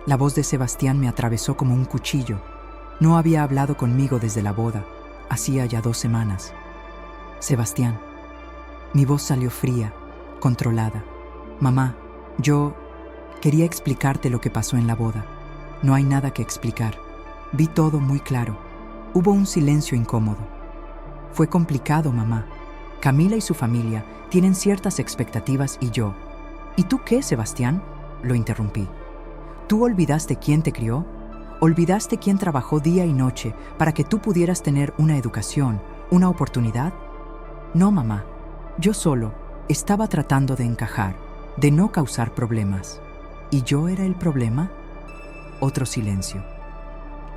La voz de Sebastián me atravesó como un cuchillo. No había hablado conmigo desde la boda. Hacía ya 2 semanas. Sebastián. Mi voz salió fría, controlada. Mamá, yo quería explicarte lo que pasó en la boda. No hay nada que explicar. Vi todo muy claro. Hubo un silencio incómodo. Fue complicado, mamá. Camila y su familia tienen ciertas expectativas y yo, ¿Y tú qué, Sebastián?, lo interrumpí. ¿Tú olvidaste quién te crió? ¿Olvidaste quién trabajó día y noche para que tú pudieras tener una educación, una oportunidad? No, mamá. Yo solo estaba tratando de encajar, de no causar problemas. ¿Y yo era el problema? Otro silencio.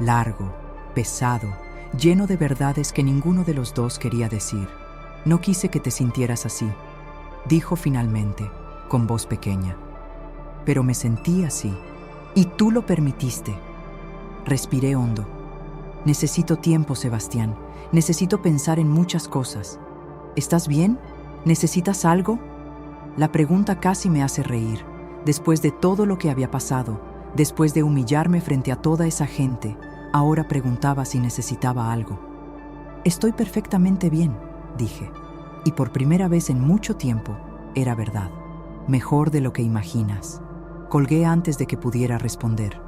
Largo, pesado, lleno de verdades que ninguno de los dos quería decir. No quise que te sintieras así, dijo finalmente, con voz pequeña. Pero me sentí así, y tú lo permitiste. Respiré hondo. Necesito tiempo, Sebastián. Necesito pensar en muchas cosas. ¿Estás bien? ¿Necesitas algo? La pregunta casi me hace reír. Después de todo lo que había pasado, después de humillarme frente a toda esa gente, ahora preguntaba si necesitaba algo. Estoy perfectamente bien, dije. Y por primera vez en mucho tiempo, era verdad. Mejor de lo que imaginas. Colgué antes de que pudiera responder.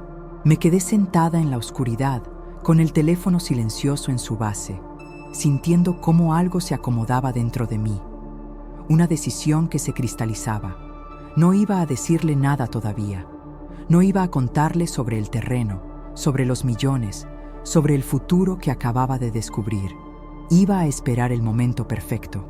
Me quedé sentada en la oscuridad, con el teléfono silencioso en su base, sintiendo cómo algo se acomodaba dentro de mí. Una decisión que se cristalizaba. No iba a decirle nada todavía. No iba a contarle sobre el terreno, sobre los millones, sobre el futuro que acababa de descubrir. Iba a esperar el momento perfecto,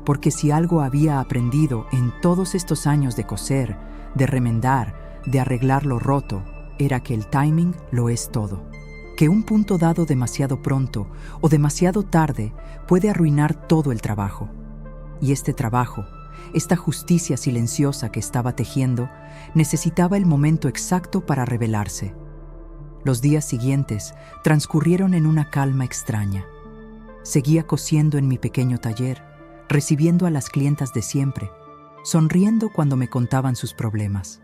porque si algo había aprendido en todos estos años de coser, de remendar, de arreglar lo roto, era que el timing lo es todo. Que un punto dado demasiado pronto o demasiado tarde puede arruinar todo el trabajo. Y este trabajo, esta justicia silenciosa que estaba tejiendo, necesitaba el momento exacto para revelarse. Los días siguientes transcurrieron en una calma extraña. Seguía cosiendo en mi pequeño taller, recibiendo a las clientas de siempre, sonriendo cuando me contaban sus problemas.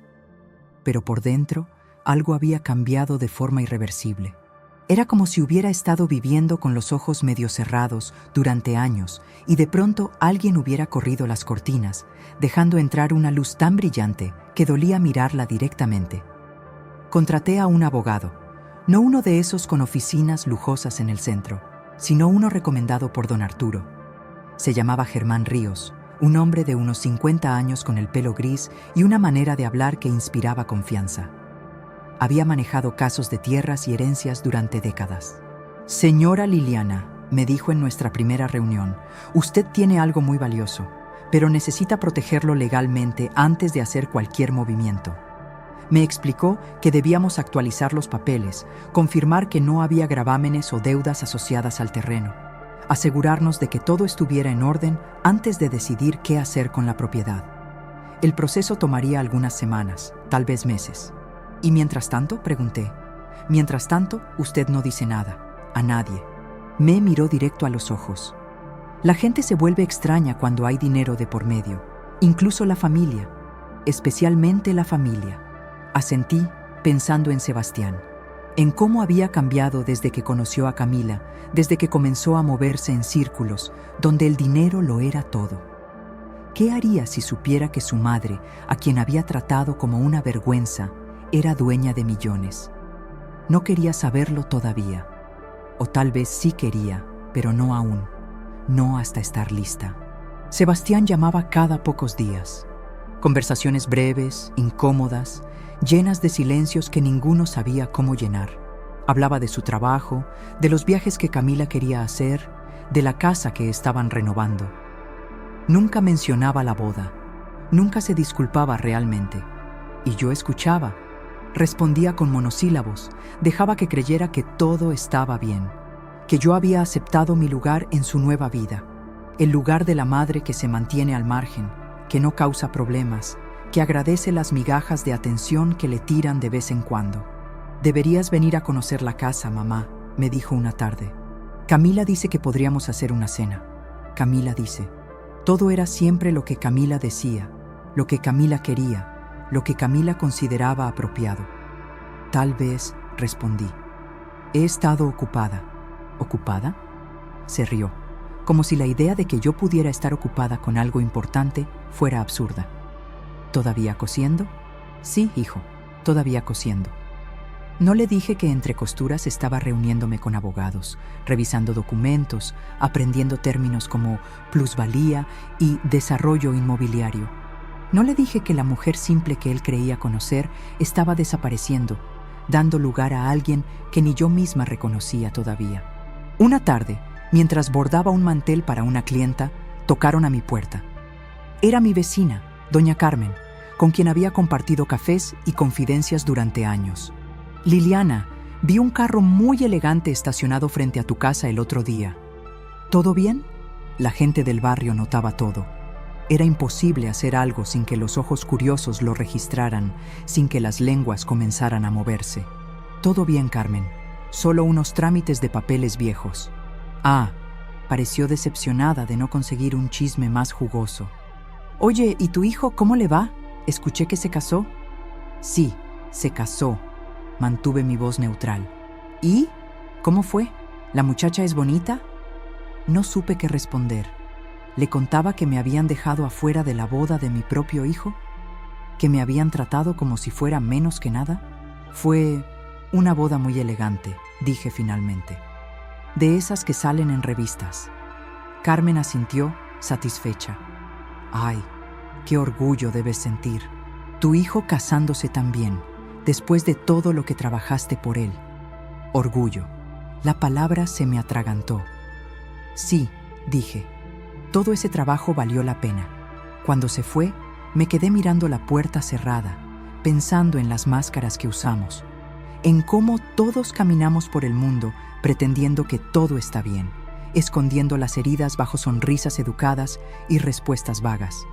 Pero por dentro, algo había cambiado de forma irreversible. Era como si hubiera estado viviendo con los ojos medio cerrados durante años y de pronto alguien hubiera corrido las cortinas, dejando entrar una luz tan brillante que dolía mirarla directamente. Contraté a un abogado, no uno de esos con oficinas lujosas en el centro, sino uno recomendado por don Arturo. Se llamaba Germán Ríos, un hombre de unos 50 años con el pelo gris y una manera de hablar que inspiraba confianza. Había manejado casos de tierras y herencias durante décadas. «Señora Liliana», me dijo en nuestra primera reunión, «usted tiene algo muy valioso, pero necesita protegerlo legalmente antes de hacer cualquier movimiento». Me explicó que debíamos actualizar los papeles, confirmar que no había gravámenes o deudas asociadas al terreno, asegurarnos de que todo estuviera en orden antes de decidir qué hacer con la propiedad. El proceso tomaría algunas semanas, tal vez meses. «¿Y mientras tanto?», pregunté. «Mientras tanto, usted no dice nada, a nadie». Me miró directo a los ojos. La gente se vuelve extraña cuando hay dinero de por medio, incluso la familia, especialmente la familia. Asentí, pensando en Sebastián, en cómo había cambiado desde que conoció a Camila, desde que comenzó a moverse en círculos, donde el dinero lo era todo. ¿Qué haría si supiera que su madre, a quien había tratado como una vergüenza, era dueña de millones? No quería saberlo todavía. O tal vez sí quería, pero no aún. No hasta estar lista. Sebastián llamaba cada pocos días. Conversaciones breves, incómodas, llenas de silencios que ninguno sabía cómo llenar. Hablaba de su trabajo, de los viajes que Camila quería hacer, de la casa que estaban renovando. Nunca mencionaba la boda. Nunca se disculpaba realmente. Y yo escuchaba. Respondía con monosílabos, dejaba que creyera que todo estaba bien, que yo había aceptado mi lugar en su nueva vida, el lugar de la madre que se mantiene al margen, que no causa problemas, que agradece las migajas de atención que le tiran de vez en cuando. «Deberías venir a conocer la casa, mamá», me dijo una tarde. «Camila dice que podríamos hacer una cena». Camila dice. Todo era siempre lo que Camila decía, lo que Camila quería, lo que Camila consideraba apropiado. «Tal vez», respondí. «He estado ocupada». «¿Ocupada?». Se rió, como si la idea de que yo pudiera estar ocupada con algo importante fuera absurda. «¿Todavía cosiendo?». «Sí, hijo, todavía cosiendo». No le dije que entre costuras estaba reuniéndome con abogados, revisando documentos, aprendiendo términos como plusvalía y desarrollo inmobiliario. No le dije que la mujer simple que él creía conocer estaba desapareciendo, dando lugar a alguien que ni yo misma reconocía todavía. Una tarde, mientras bordaba un mantel para una clienta, tocaron a mi puerta. Era mi vecina, doña Carmen, con quien había compartido cafés y confidencias durante años. Liliana, vi un carro muy elegante estacionado frente a tu casa el otro día. ¿Todo bien? La gente del barrio notaba todo. Era imposible hacer algo sin que los ojos curiosos lo registraran, sin que las lenguas comenzaran a moverse. Todo bien, Carmen. Solo unos trámites de papeles viejos. Ah, pareció decepcionada de no conseguir un chisme más jugoso. Oye, ¿y tu hijo cómo le va? Escuché que se casó. Sí, se casó. Mantuve mi voz neutral. ¿Y? ¿Cómo fue? ¿La muchacha es bonita? No supe qué responder. ¿Le contaba que me habían dejado afuera de la boda de mi propio hijo? ¿Que me habían tratado como si fuera menos que nada? Fue una boda muy elegante, dije finalmente. De esas que salen en revistas. Carmen asintió, satisfecha. Ay, qué orgullo debes sentir. Tu hijo casándose también, después de todo lo que trabajaste por él. Orgullo. La palabra se me atragantó. Sí, dije. Todo ese trabajo valió la pena. Cuando se fue, me quedé mirando la puerta cerrada, pensando en las máscaras que usamos, en cómo todos caminamos por el mundo pretendiendo que todo está bien, escondiendo las heridas bajo sonrisas educadas y respuestas vagas.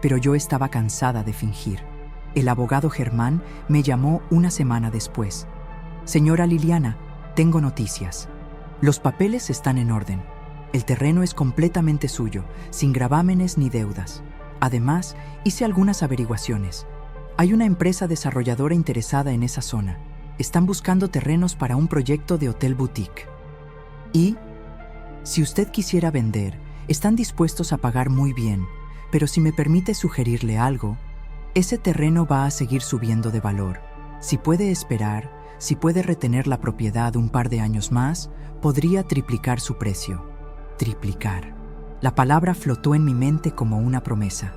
Pero yo estaba cansada de fingir. El abogado Germán me llamó una semana después. Señora Liliana, tengo noticias. Los papeles están en orden. El terreno es completamente suyo, sin gravámenes ni deudas. Además, hice algunas averiguaciones. Hay una empresa desarrolladora interesada en esa zona. Están buscando terrenos para un proyecto de hotel boutique. Y, si usted quisiera vender, están dispuestos a pagar muy bien, pero si me permite sugerirle algo, ese terreno va a seguir subiendo de valor. Si puede esperar, si puede retener la propiedad un par de años más, podría triplicar su precio. Triplicar. La palabra flotó en mi mente como una promesa.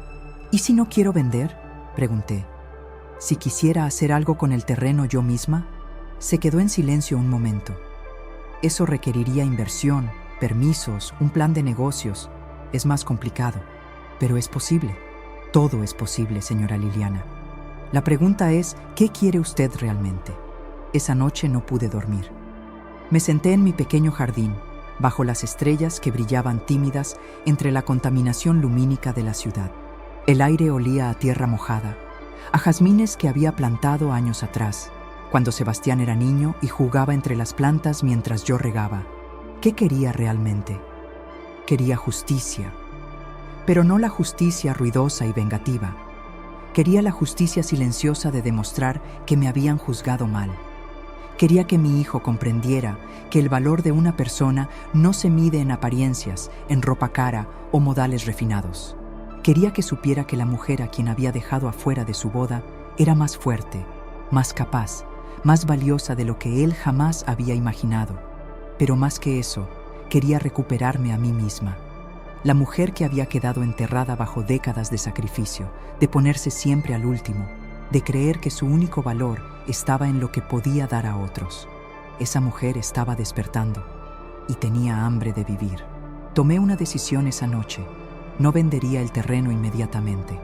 ¿Y si no quiero vender?, pregunté. ¿Si quisiera hacer algo con el terreno yo misma? Se quedó en silencio un momento. Eso requeriría inversión, permisos, un plan de negocios. Es más complicado, pero es posible. Todo es posible, señora Liliana. La pregunta es, ¿qué quiere usted realmente? Esa noche no pude dormir. Me senté en mi pequeño jardín, bajo las estrellas que brillaban tímidas entre la contaminación lumínica de la ciudad. El aire olía a tierra mojada, a jazmines que había plantado años atrás, cuando Sebastián era niño y jugaba entre las plantas mientras yo regaba. ¿Qué quería realmente? Quería justicia, pero no la justicia ruidosa y vengativa. Quería la justicia silenciosa de demostrar que me habían juzgado mal. Quería que mi hijo comprendiera que el valor de una persona no se mide en apariencias, en ropa cara o modales refinados. Quería que supiera que la mujer a quien había dejado afuera de su boda era más fuerte, más capaz, más valiosa de lo que él jamás había imaginado. Pero más que eso, quería recuperarme a mí misma. La mujer que había quedado enterrada bajo décadas de sacrificio, de ponerse siempre al último, de creer que su único valor estaba en lo que podía dar a otros. Esa mujer estaba despertando y tenía hambre de vivir. Tomé una decisión esa noche. No vendería el terreno inmediatamente.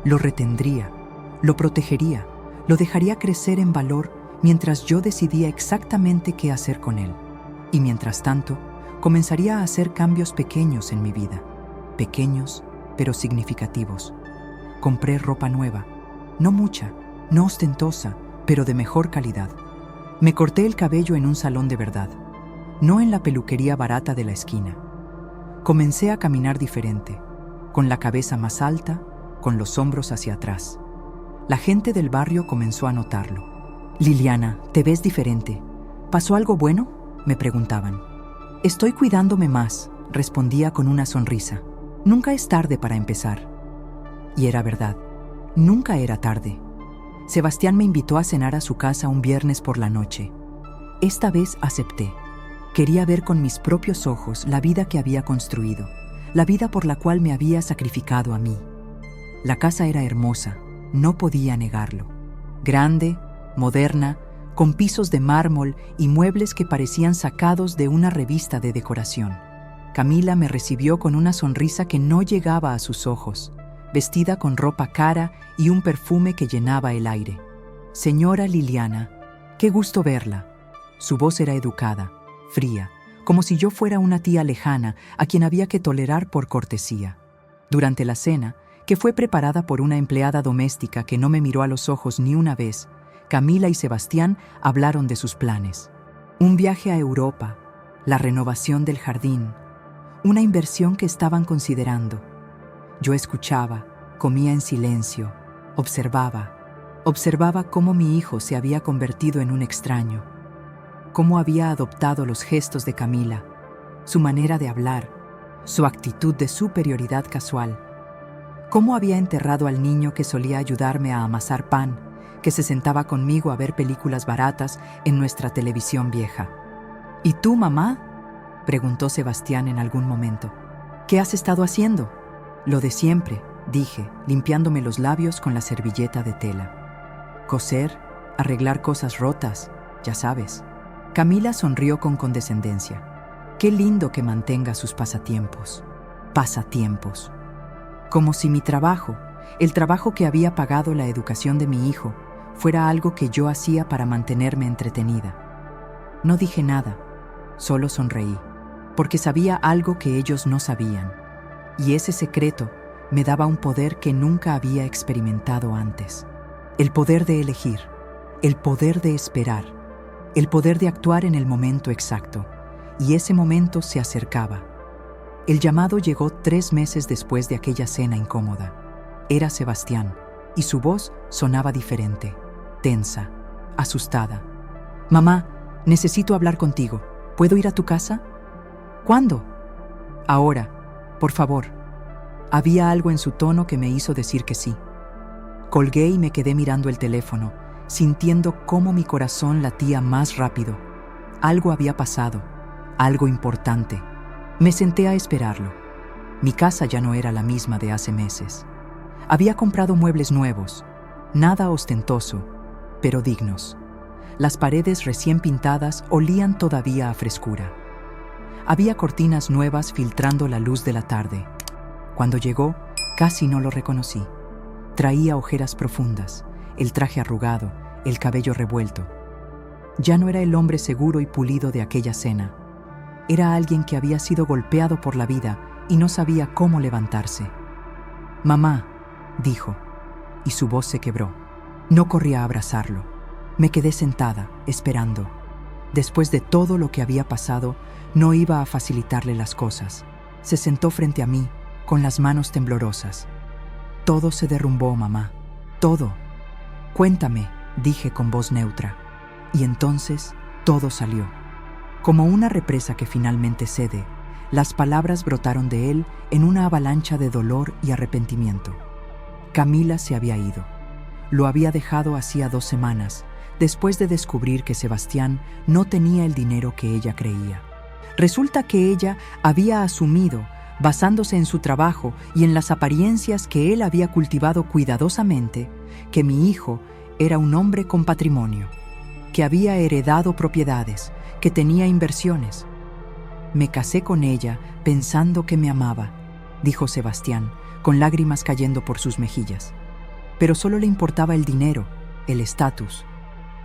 Lo retendría, lo protegería, lo dejaría crecer en valor mientras yo decidía exactamente qué hacer con él. Y mientras tanto, comenzaría a hacer cambios pequeños en mi vida. Pequeños, pero significativos. Compré ropa nueva. No mucha, no ostentosa, pero de mejor calidad. Me corté el cabello en un salón de verdad, no en la peluquería barata de la esquina. Comencé a caminar diferente, con la cabeza más alta, con los hombros hacia atrás. La gente del barrio comenzó a notarlo. Liliana, te ves diferente. ¿Pasó algo bueno?, me preguntaban. Estoy cuidándome más, respondía con una sonrisa. Nunca es tarde para empezar. Y era verdad. Nunca era tarde. Sebastián me invitó a cenar a su casa un viernes por la noche. Esta vez acepté. Quería ver con mis propios ojos la vida que había construido, la vida por la cual me había sacrificado a mí. La casa era hermosa, no podía negarlo. Grande, moderna, con pisos de mármol y muebles que parecían sacados de una revista de decoración. Camila me recibió con una sonrisa que no llegaba a sus ojos, vestida con ropa cara y un perfume que llenaba el aire. «Señora Liliana, qué gusto verla». Su voz era educada, fría, como si yo fuera una tía lejana a quien había que tolerar por cortesía. Durante la cena, que fue preparada por una empleada doméstica que no me miró a los ojos ni una vez, Camila y Sebastián hablaron de sus planes. Un viaje a Europa, la renovación del jardín, una inversión que estaban considerando. Yo escuchaba, comía en silencio, observaba cómo mi hijo se había convertido en un extraño, cómo había adoptado los gestos de Camila, su manera de hablar, su actitud de superioridad casual, cómo había enterrado al niño que solía ayudarme a amasar pan, que se sentaba conmigo a ver películas baratas en nuestra televisión vieja. «¿Y tú, mamá?», preguntó Sebastián en algún momento. «¿Qué has estado haciendo?». «Lo de siempre», dije, limpiándome los labios con la servilleta de tela. «Coser, arreglar cosas rotas, ya sabes». Camila sonrió con condescendencia. «Qué lindo que mantenga sus pasatiempos». Pasatiempos. Como si mi trabajo, el trabajo que había pagado la educación de mi hijo, fuera algo que yo hacía para mantenerme entretenida. No dije nada, solo sonreí, porque sabía algo que ellos no sabían, y ese secreto me daba un poder que nunca había experimentado antes. El poder de elegir, el poder de esperar, el poder de actuar en el momento exacto, y ese momento se acercaba. El llamado llegó 3 meses después de aquella cena incómoda. Era Sebastián, y su voz sonaba diferente, tensa, asustada. «Mamá, necesito hablar contigo. ¿Puedo ir a tu casa?». «¿Cuándo?». «Ahora, por favor». Había algo en su tono que me hizo decir que sí. Colgué y me quedé mirando el teléfono, sintiendo cómo mi corazón latía más rápido. Algo había pasado, algo importante. Me senté a esperarlo. Mi casa ya no era la misma de hace meses. Había comprado muebles nuevos, nada ostentoso, pero dignos. Las paredes recién pintadas olían todavía a frescura. Había cortinas nuevas filtrando la luz de la tarde. Cuando llegó, casi no lo reconocí. Traía ojeras profundas, el traje arrugado, el cabello revuelto. Ya no era el hombre seguro y pulido de aquella cena. Era alguien que había sido golpeado por la vida y no sabía cómo levantarse. «Mamá», dijo, y su voz se quebró. No corrí a abrazarlo. Me quedé sentada, esperando. Después de todo lo que había pasado, no iba a facilitarle las cosas. Se sentó frente a mí, con las manos temblorosas. «Todo se derrumbó, mamá. Todo». «Cuéntame», dije con voz neutra. Y entonces, todo salió. Como una represa que finalmente cede, las palabras brotaron de él en una avalancha de dolor y arrepentimiento. Camila se había ido. Lo había dejado hacía 2 semanas, después de descubrir que Sebastián no tenía el dinero que ella creía. Resulta que ella había asumido, basándose en su trabajo y en las apariencias que él había cultivado cuidadosamente, que mi hijo era un hombre con patrimonio, que había heredado propiedades, que tenía inversiones. «Me casé con ella pensando que me amaba», dijo Sebastián, con lágrimas cayendo por sus mejillas. «Pero solo le importaba el dinero, el estatus.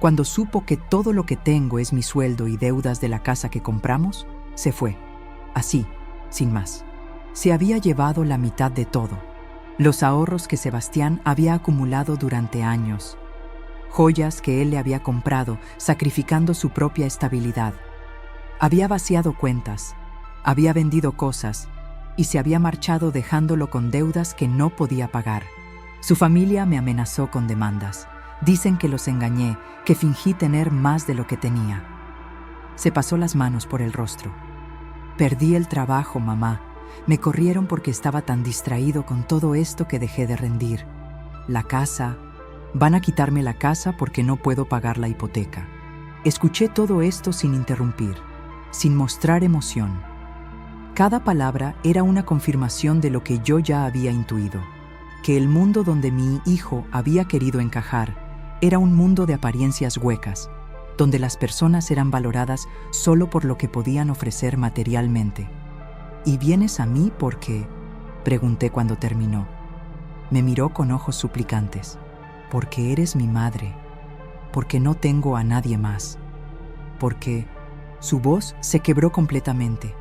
Cuando supo que todo lo que tengo es mi sueldo y deudas de la casa que compramos, se fue. Así, sin más. Se había llevado la mitad de todo. Los ahorros que Sebastián había acumulado durante años. Joyas que él le había comprado, sacrificando su propia estabilidad. Había vaciado cuentas, había vendido cosas y se había marchado dejándolo con deudas que no podía pagar. Su familia me amenazó con demandas. Dicen que los engañé, que fingí tener más de lo que tenía». Se pasó las manos por el rostro. «Perdí el trabajo, mamá. Me corrieron porque estaba tan distraído con todo esto que dejé de rendir. La casa. Van a quitarme la casa porque no puedo pagar la hipoteca». Escuché todo esto sin interrumpir, sin mostrar emoción. Cada palabra era una confirmación de lo que yo ya había intuido, que el mundo donde mi hijo había querido encajar era un mundo de apariencias huecas, donde las personas eran valoradas solo por lo que podían ofrecer materialmente. ¿Y vienes a mí por qué?, pregunté cuando terminó. Me miró con ojos suplicantes. Porque eres mi madre, porque no tengo a nadie más, porque su voz se quebró completamente,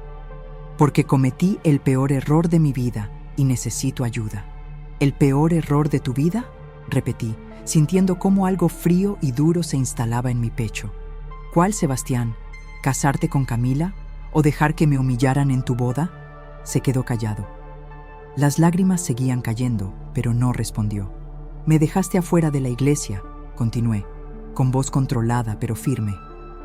porque cometí el peor error de mi vida y necesito ayuda. ¿El peor error de tu vida?, repetí, sintiendo cómo algo frío y duro se instalaba en mi pecho. ¿Cuál, Sebastián? ¿Casarte con Camila o dejar que me humillaran en tu boda? Se quedó callado. Las lágrimas seguían cayendo, pero no respondió. Me dejaste afuera de la iglesia, continué, con voz controlada pero firme.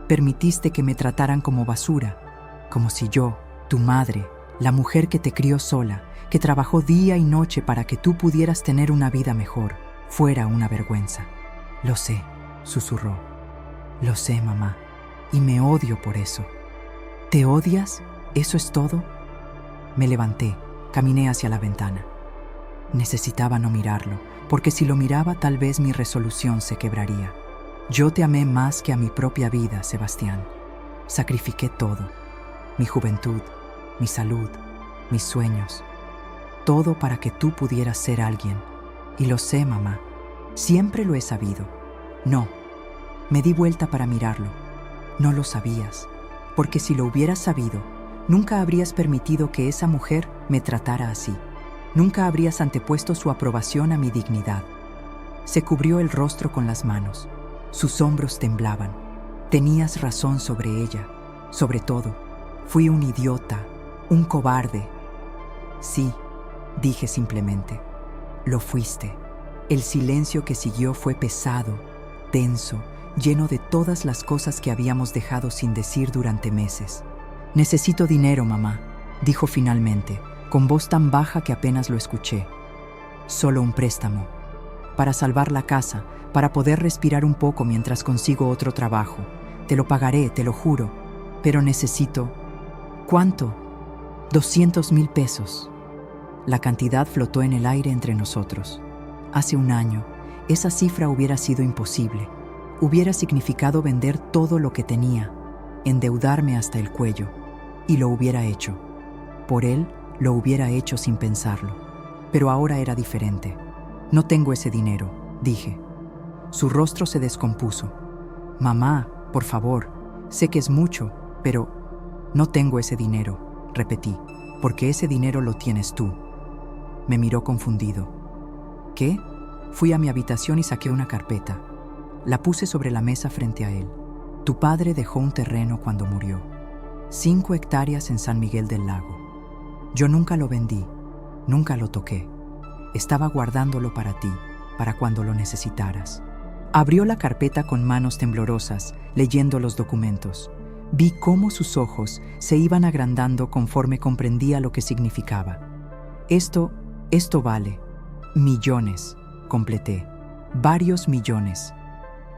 Permitiste que me trataran como basura, como si yo, tu madre, la mujer que te crió sola, que trabajó día y noche para que tú pudieras tener una vida mejor, fuera una vergüenza. Lo sé, susurró. Lo sé, mamá, y me odio por eso. ¿Te odias? ¿Eso es todo? Me levanté, caminé hacia la ventana. Necesitaba no mirarlo, porque si lo miraba tal vez mi resolución se quebraría. Yo te amé más que a mi propia vida, Sebastián. Sacrifiqué todo, mi juventud, mi salud, mis sueños, todo para que tú pudieras ser alguien. Y lo sé, mamá, siempre lo he sabido. No, me di vuelta para mirarlo. No lo sabías, porque si lo hubieras sabido, nunca habrías permitido que esa mujer me tratara así. Nunca habrías antepuesto su aprobación a mi dignidad. Se cubrió el rostro con las manos. Sus hombros temblaban. Tenías razón sobre ella. Sobre todo, fui un idiota, un cobarde. Sí, dije simplemente. Lo fuiste. El silencio que siguió fue pesado, tenso, lleno de todas las cosas que habíamos dejado sin decir durante meses. Necesito dinero, mamá, dijo finalmente, con voz tan baja que apenas lo escuché. Solo un préstamo. Para salvar la casa, para poder respirar un poco mientras consigo otro trabajo. Te lo pagaré, te lo juro. Pero necesito... ¿Cuánto? 200,000 pesos. La cantidad flotó en el aire entre nosotros. Hace un año, esa cifra hubiera sido imposible. Hubiera significado vender todo lo que tenía, endeudarme hasta el cuello, y lo hubiera hecho. Por él, lo hubiera hecho sin pensarlo. Pero ahora era diferente. No tengo ese dinero, dije. Su rostro se descompuso. Mamá, por favor, sé que es mucho, pero no tengo ese dinero, repetí, porque ese dinero lo tienes tú. Me miró confundido. ¿Qué? Fui a mi habitación y saqué una carpeta. La puse sobre la mesa frente a él. Tu padre dejó un terreno cuando murió. 5 hectáreas en San Miguel del Lago. Yo nunca lo vendí, nunca lo toqué. Estaba guardándolo para ti, para cuando lo necesitaras. Abrió la carpeta con manos temblorosas, leyendo los documentos. Vi cómo sus ojos se iban agrandando conforme comprendía lo que significaba. Esto vale millones, completé. Varios millones.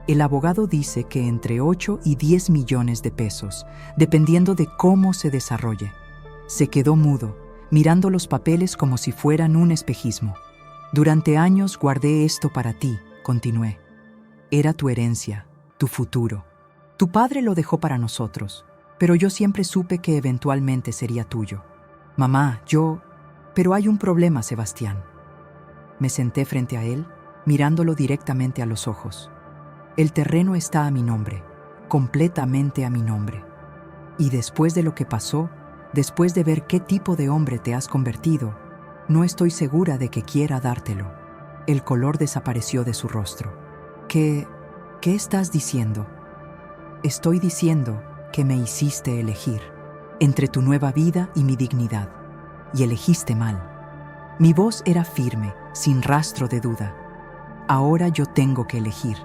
El abogado dice que entre 8 y 10 millones de pesos, dependiendo de cómo se desarrolle. Se quedó mudo, mirando los papeles como si fueran un espejismo. Durante años guardé esto para ti, continué. Era tu herencia, tu futuro. Tu padre lo dejó para nosotros, pero yo siempre supe que eventualmente sería tuyo. Mamá, pero hay un problema, Sebastián. Me senté frente a él, mirándolo directamente a los ojos. El terreno está a mi nombre, completamente a mi nombre. Y después de lo que pasó, después de ver qué tipo de hombre te has convertido, no estoy segura de que quiera dártelo. El color desapareció de su rostro. ¿Qué estás diciendo? Estoy diciendo que me hiciste elegir entre tu nueva vida y mi dignidad, y elegiste mal. Mi voz era firme, sin rastro de duda. Ahora yo tengo que elegir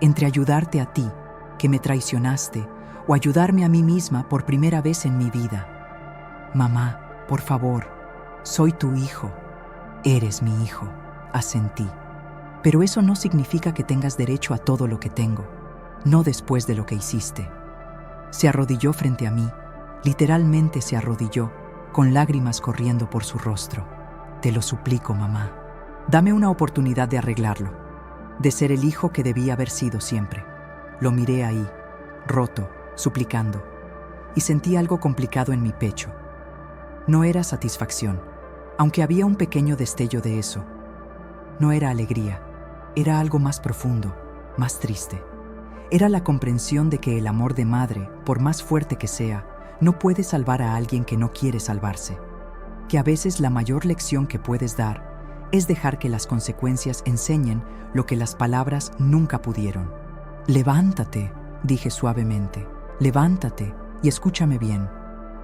entre ayudarte a ti, que me traicionaste, o ayudarme a mí misma por primera vez en mi vida. Mamá, por favor, soy tu hijo. Eres mi hijo, asentí. Pero eso no significa que tengas derecho a todo lo que tengo, no después de lo que hiciste. Se arrodilló frente a mí, literalmente se arrodilló, con lágrimas corriendo por su rostro. Te lo suplico, mamá. Dame una oportunidad de arreglarlo, de ser el hijo que debía haber sido siempre. Lo miré ahí, roto, suplicando, y sentí algo complicado en mi pecho. No era satisfacción, aunque había un pequeño destello de eso. No era alegría, era algo más profundo, más triste. Era la comprensión de que el amor de madre, por más fuerte que sea, no puede salvar a alguien que no quiere salvarse. Que a veces la mayor lección que puedes dar es dejar que las consecuencias enseñen lo que las palabras nunca pudieron. «Levántate», dije suavemente, «levántate y escúchame bien».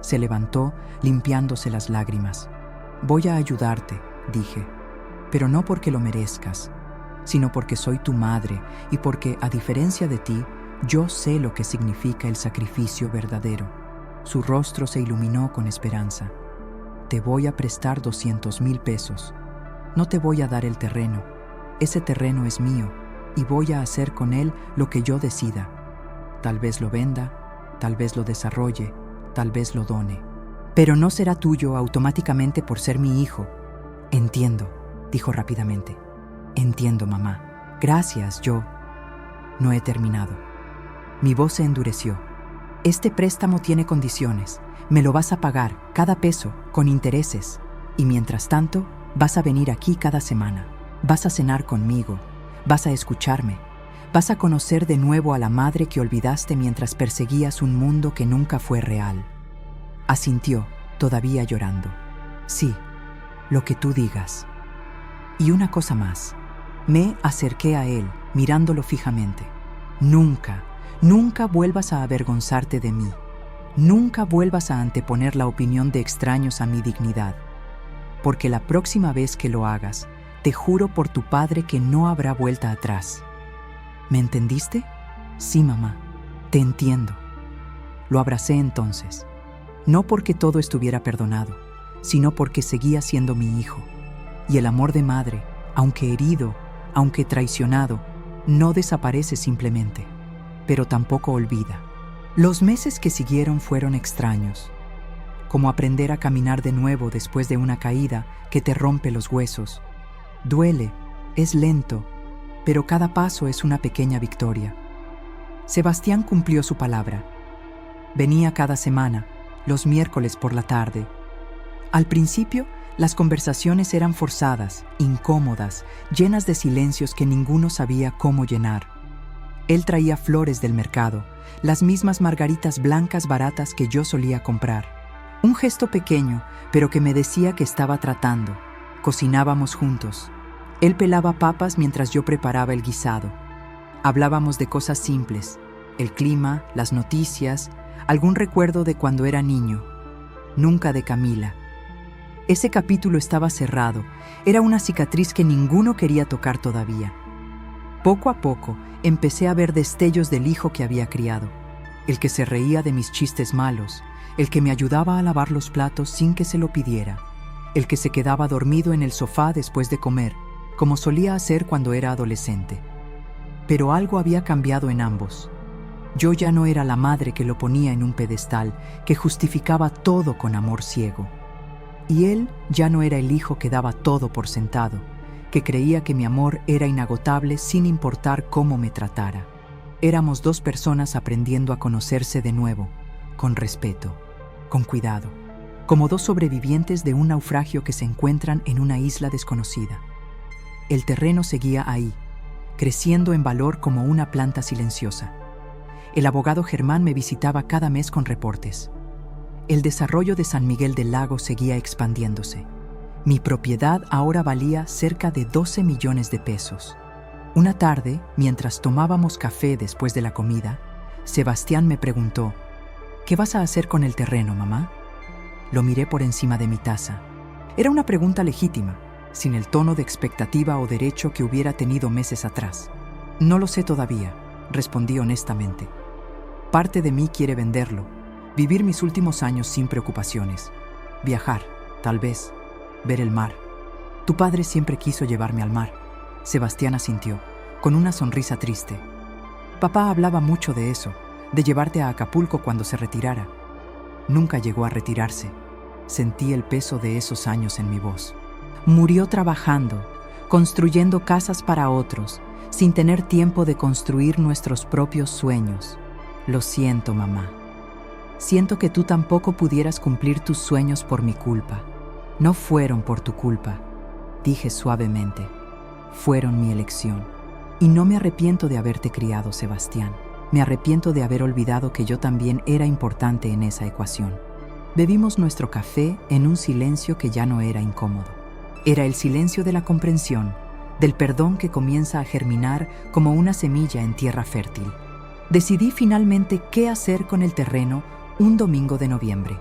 Se levantó, limpiándose las lágrimas. «Voy a ayudarte», dije, «pero no porque lo merezcas, sino porque soy tu madre y porque, a diferencia de ti, yo sé lo que significa el sacrificio verdadero». Su rostro se iluminó con esperanza. «Te voy a prestar 200,000 pesos. No te voy a dar el terreno. Ese terreno es mío y voy a hacer con él lo que yo decida. Tal vez lo venda, tal vez lo desarrolle, tal vez lo done. Pero no será tuyo automáticamente por ser mi hijo». «Entiendo», dijo rápidamente. «Entiendo, mamá. Gracias, yo». No he terminado. Mi voz se endureció. «Este préstamo tiene condiciones. Me lo vas a pagar, cada peso, con intereses. Y mientras tanto, vas a venir aquí cada semana. Vas a cenar conmigo. Vas a escucharme. Vas a conocer de nuevo a la madre que olvidaste mientras perseguías un mundo que nunca fue real». Asintió, todavía llorando. «Sí, lo que tú digas». Y una cosa más. Me acerqué a él, mirándolo fijamente. «Nunca, nunca vuelvas a avergonzarte de mí. Nunca vuelvas a anteponer la opinión de extraños a mi dignidad. Porque la próxima vez que lo hagas, te juro por tu padre que no habrá vuelta atrás». «¿Me entendiste?» «Sí, mamá, te entiendo». Lo abracé entonces. No porque todo estuviera perdonado, sino porque seguía siendo mi hijo. Y el amor de madre, aunque herido, aunque traicionado, no desaparece simplemente, pero tampoco olvida. Los meses que siguieron fueron extraños, como aprender a caminar de nuevo después de una caída que te rompe los huesos. Duele, es lento, pero cada paso es una pequeña victoria. Sebastián cumplió su palabra. Venía cada semana, los miércoles por la tarde. Al principio, las conversaciones eran forzadas, incómodas, llenas de silencios que ninguno sabía cómo llenar. Él traía flores del mercado, las mismas margaritas blancas baratas que yo solía comprar. Un gesto pequeño, pero que me decía que estaba tratando. Cocinábamos juntos. Él pelaba papas mientras yo preparaba el guisado. Hablábamos de cosas simples, el clima, las noticias, algún recuerdo de cuando era niño. Nunca de Camila. Ese capítulo estaba cerrado, era una cicatriz que ninguno quería tocar todavía. Poco a poco, empecé a ver destellos del hijo que había criado, el que se reía de mis chistes malos, el que me ayudaba a lavar los platos sin que se lo pidiera, el que se quedaba dormido en el sofá después de comer, como solía hacer cuando era adolescente. Pero algo había cambiado en ambos. Yo ya no era la madre que lo ponía en un pedestal, que justificaba todo con amor ciego. Y él ya no era el hijo que daba todo por sentado, que creía que mi amor era inagotable sin importar cómo me tratara. Éramos dos personas aprendiendo a conocerse de nuevo, con respeto, con cuidado, como dos sobrevivientes de un naufragio que se encuentran en una isla desconocida. El terreno seguía ahí, creciendo en valor como una planta silenciosa. El abogado Germán me visitaba cada mes con reportes. El desarrollo de San Miguel del Lago seguía expandiéndose. Mi propiedad ahora valía cerca de 12 millones de pesos. Una tarde, mientras tomábamos café después de la comida, Sebastián me preguntó: «¿Qué vas a hacer con el terreno, mamá?». Lo miré por encima de mi taza. Era una pregunta legítima, sin el tono de expectativa o derecho que hubiera tenido meses atrás. «No lo sé todavía», respondí honestamente. «Parte de mí quiere venderlo, vivir mis últimos años sin preocupaciones, viajar, tal vez, ver el mar». «Tu padre siempre quiso llevarme al mar», Sebastián asintió, con una sonrisa triste. «Papá hablaba mucho de eso, de llevarte a Acapulco cuando se retirara». Nunca llegó a retirarse. Sentí el peso de esos años en mi voz. Murió trabajando, construyendo casas para otros, sin tener tiempo de construir nuestros propios sueños. Lo siento, mamá. Siento que tú tampoco pudieras cumplir tus sueños por mi culpa. No fueron por tu culpa, dije suavemente. Fueron mi elección. Y no me arrepiento de haberte criado, Sebastián. Me arrepiento de haber olvidado que yo también era importante en esa ecuación. Bebimos nuestro café en un silencio que ya no era incómodo. Era el silencio de la comprensión, del perdón que comienza a germinar como una semilla en tierra fértil. Decidí finalmente qué hacer con el terreno un domingo de noviembre.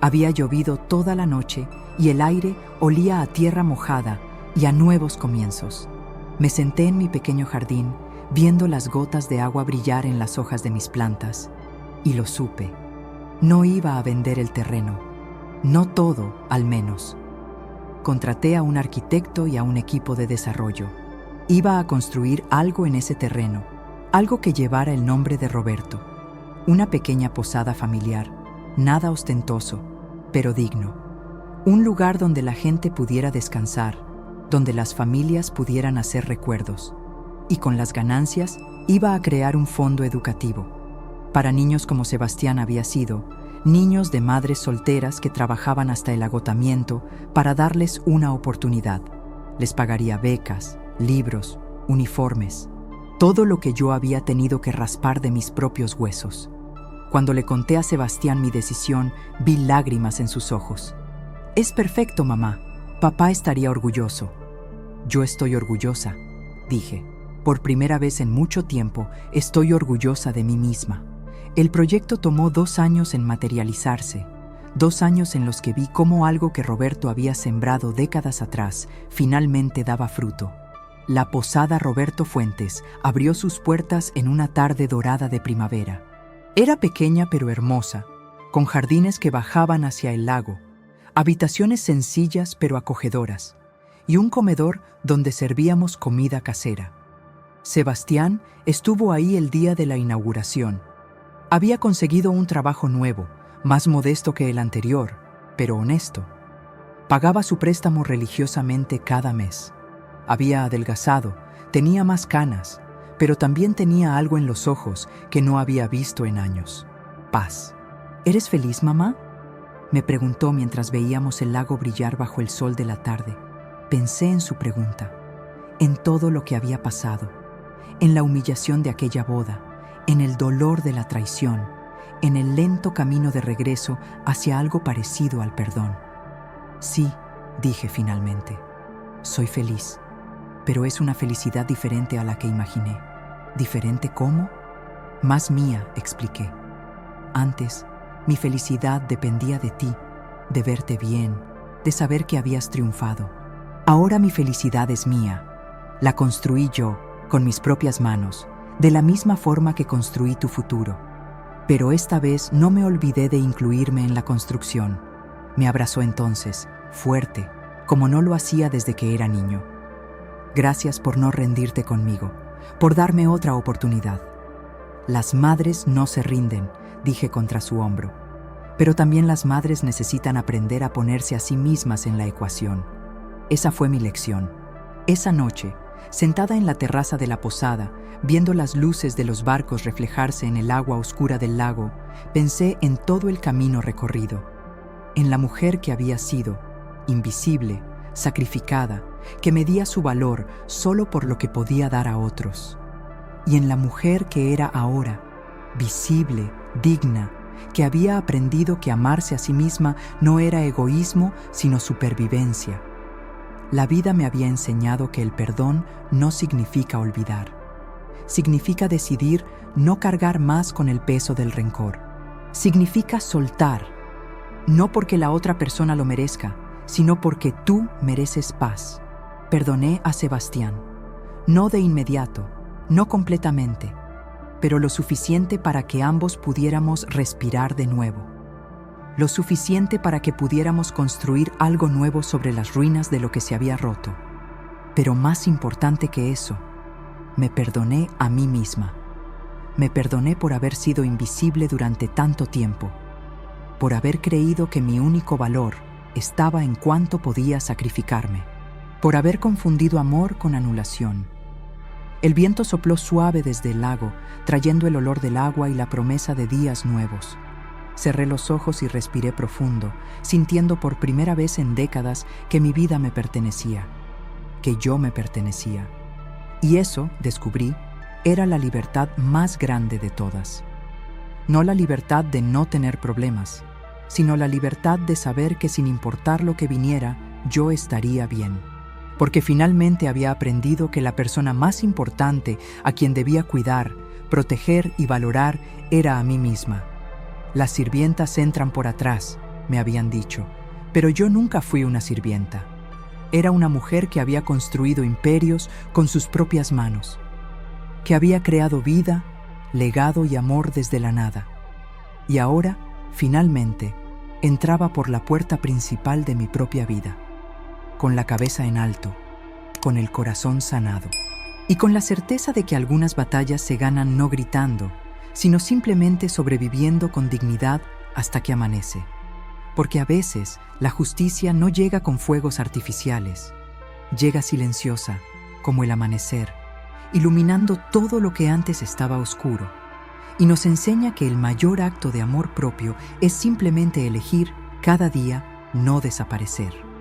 Había llovido toda la noche y el aire olía a tierra mojada y a nuevos comienzos. Me senté en mi pequeño jardín, viendo las gotas de agua brillar en las hojas de mis plantas, y lo supe. No iba a vender el terreno. No todo, al menos. Contraté a un arquitecto y a un equipo de desarrollo. Iba a construir algo en ese terreno, algo que llevara el nombre de Roberto. Una pequeña posada familiar, nada ostentoso, pero digno. Un lugar donde la gente pudiera descansar, donde las familias pudieran hacer recuerdos. Y con las ganancias iba a crear un fondo educativo. Para niños como Sebastián había sido, niños de madres solteras que trabajaban hasta el agotamiento para darles una oportunidad. Les pagaría becas, libros, uniformes, todo lo que yo había tenido que raspar de mis propios huesos. Cuando le conté a Sebastián mi decisión, vi lágrimas en sus ojos. «Es perfecto, mamá. Papá estaría orgulloso». «Yo estoy orgullosa», dije. «Por primera vez en mucho tiempo, estoy orgullosa de mí misma». El proyecto tomó 2 años en materializarse, 2 años en los que vi cómo algo que Roberto había sembrado décadas atrás finalmente daba fruto. La posada Roberto Fuentes abrió sus puertas en una tarde dorada de primavera. Era pequeña pero hermosa, con jardines que bajaban hacia el lago, habitaciones sencillas pero acogedoras, y un comedor donde servíamos comida casera. Sebastián estuvo ahí el día de la inauguración. Había conseguido un trabajo nuevo, más modesto que el anterior, pero honesto. Pagaba su préstamo religiosamente cada mes. Había adelgazado, tenía más canas, pero también tenía algo en los ojos que no había visto en años. Paz. ¿Eres feliz, mamá?, me preguntó mientras veíamos el lago brillar bajo el sol de la tarde. Pensé en su pregunta, en todo lo que había pasado, en la humillación de aquella boda, en el dolor de la traición, en el lento camino de regreso hacia algo parecido al perdón. Sí, dije finalmente, soy feliz, pero es una felicidad diferente a la que imaginé. ¿Diferente cómo? Más mía, expliqué. Antes, mi felicidad dependía de ti, de verte bien, de saber que habías triunfado. Ahora mi felicidad es mía. La construí yo, con mis propias manos, de la misma forma que construí tu futuro. Pero esta vez no me olvidé de incluirme en la construcción. Me abrazó entonces, fuerte, como no lo hacía desde que era niño. Gracias por no rendirte conmigo, por darme otra oportunidad. Las madres no se rinden, dije contra su hombro. Pero también las madres necesitan aprender a ponerse a sí mismas en la ecuación. Esa fue mi lección. Esa noche, sentada en la terraza de la posada, viendo las luces de los barcos reflejarse en el agua oscura del lago, pensé en todo el camino recorrido, en la mujer que había sido, invisible, sacrificada, que medía su valor solo por lo que podía dar a otros, y en la mujer que era ahora, visible, digna, que había aprendido que amarse a sí misma no era egoísmo, sino supervivencia. La vida me había enseñado que el perdón no significa olvidar. Significa decidir no cargar más con el peso del rencor. Significa soltar, no porque la otra persona lo merezca, sino porque tú mereces paz. Perdoné a Sebastián, no de inmediato, no completamente, pero lo suficiente para que ambos pudiéramos respirar de nuevo. Lo suficiente para que pudiéramos construir algo nuevo sobre las ruinas de lo que se había roto. Pero más importante que eso, me perdoné a mí misma. Me perdoné por haber sido invisible durante tanto tiempo, por haber creído que mi único valor estaba en cuánto podía sacrificarme, por haber confundido amor con anulación. El viento sopló suave desde el lago, trayendo el olor del agua y la promesa de días nuevos. Cerré los ojos y respiré profundo, sintiendo por primera vez en décadas que mi vida me pertenecía, que yo me pertenecía. Y eso, descubrí, era la libertad más grande de todas. No la libertad de no tener problemas, sino la libertad de saber que sin importar lo que viniera, yo estaría bien. Porque finalmente había aprendido que la persona más importante a quien debía cuidar, proteger y valorar era a mí misma. Las sirvientas entran por atrás, me habían dicho, pero yo nunca fui una sirvienta. Era una mujer que había construido imperios con sus propias manos, que había creado vida, legado y amor desde la nada. Y ahora, finalmente, entraba por la puerta principal de mi propia vida, con la cabeza en alto, con el corazón sanado, y con la certeza de que algunas batallas se ganan no gritando, sino simplemente sobreviviendo con dignidad hasta que amanece. Porque a veces la justicia no llega con fuegos artificiales, llega silenciosa, como el amanecer, iluminando todo lo que antes estaba oscuro, y nos enseña que el mayor acto de amor propio es simplemente elegir cada día no desaparecer.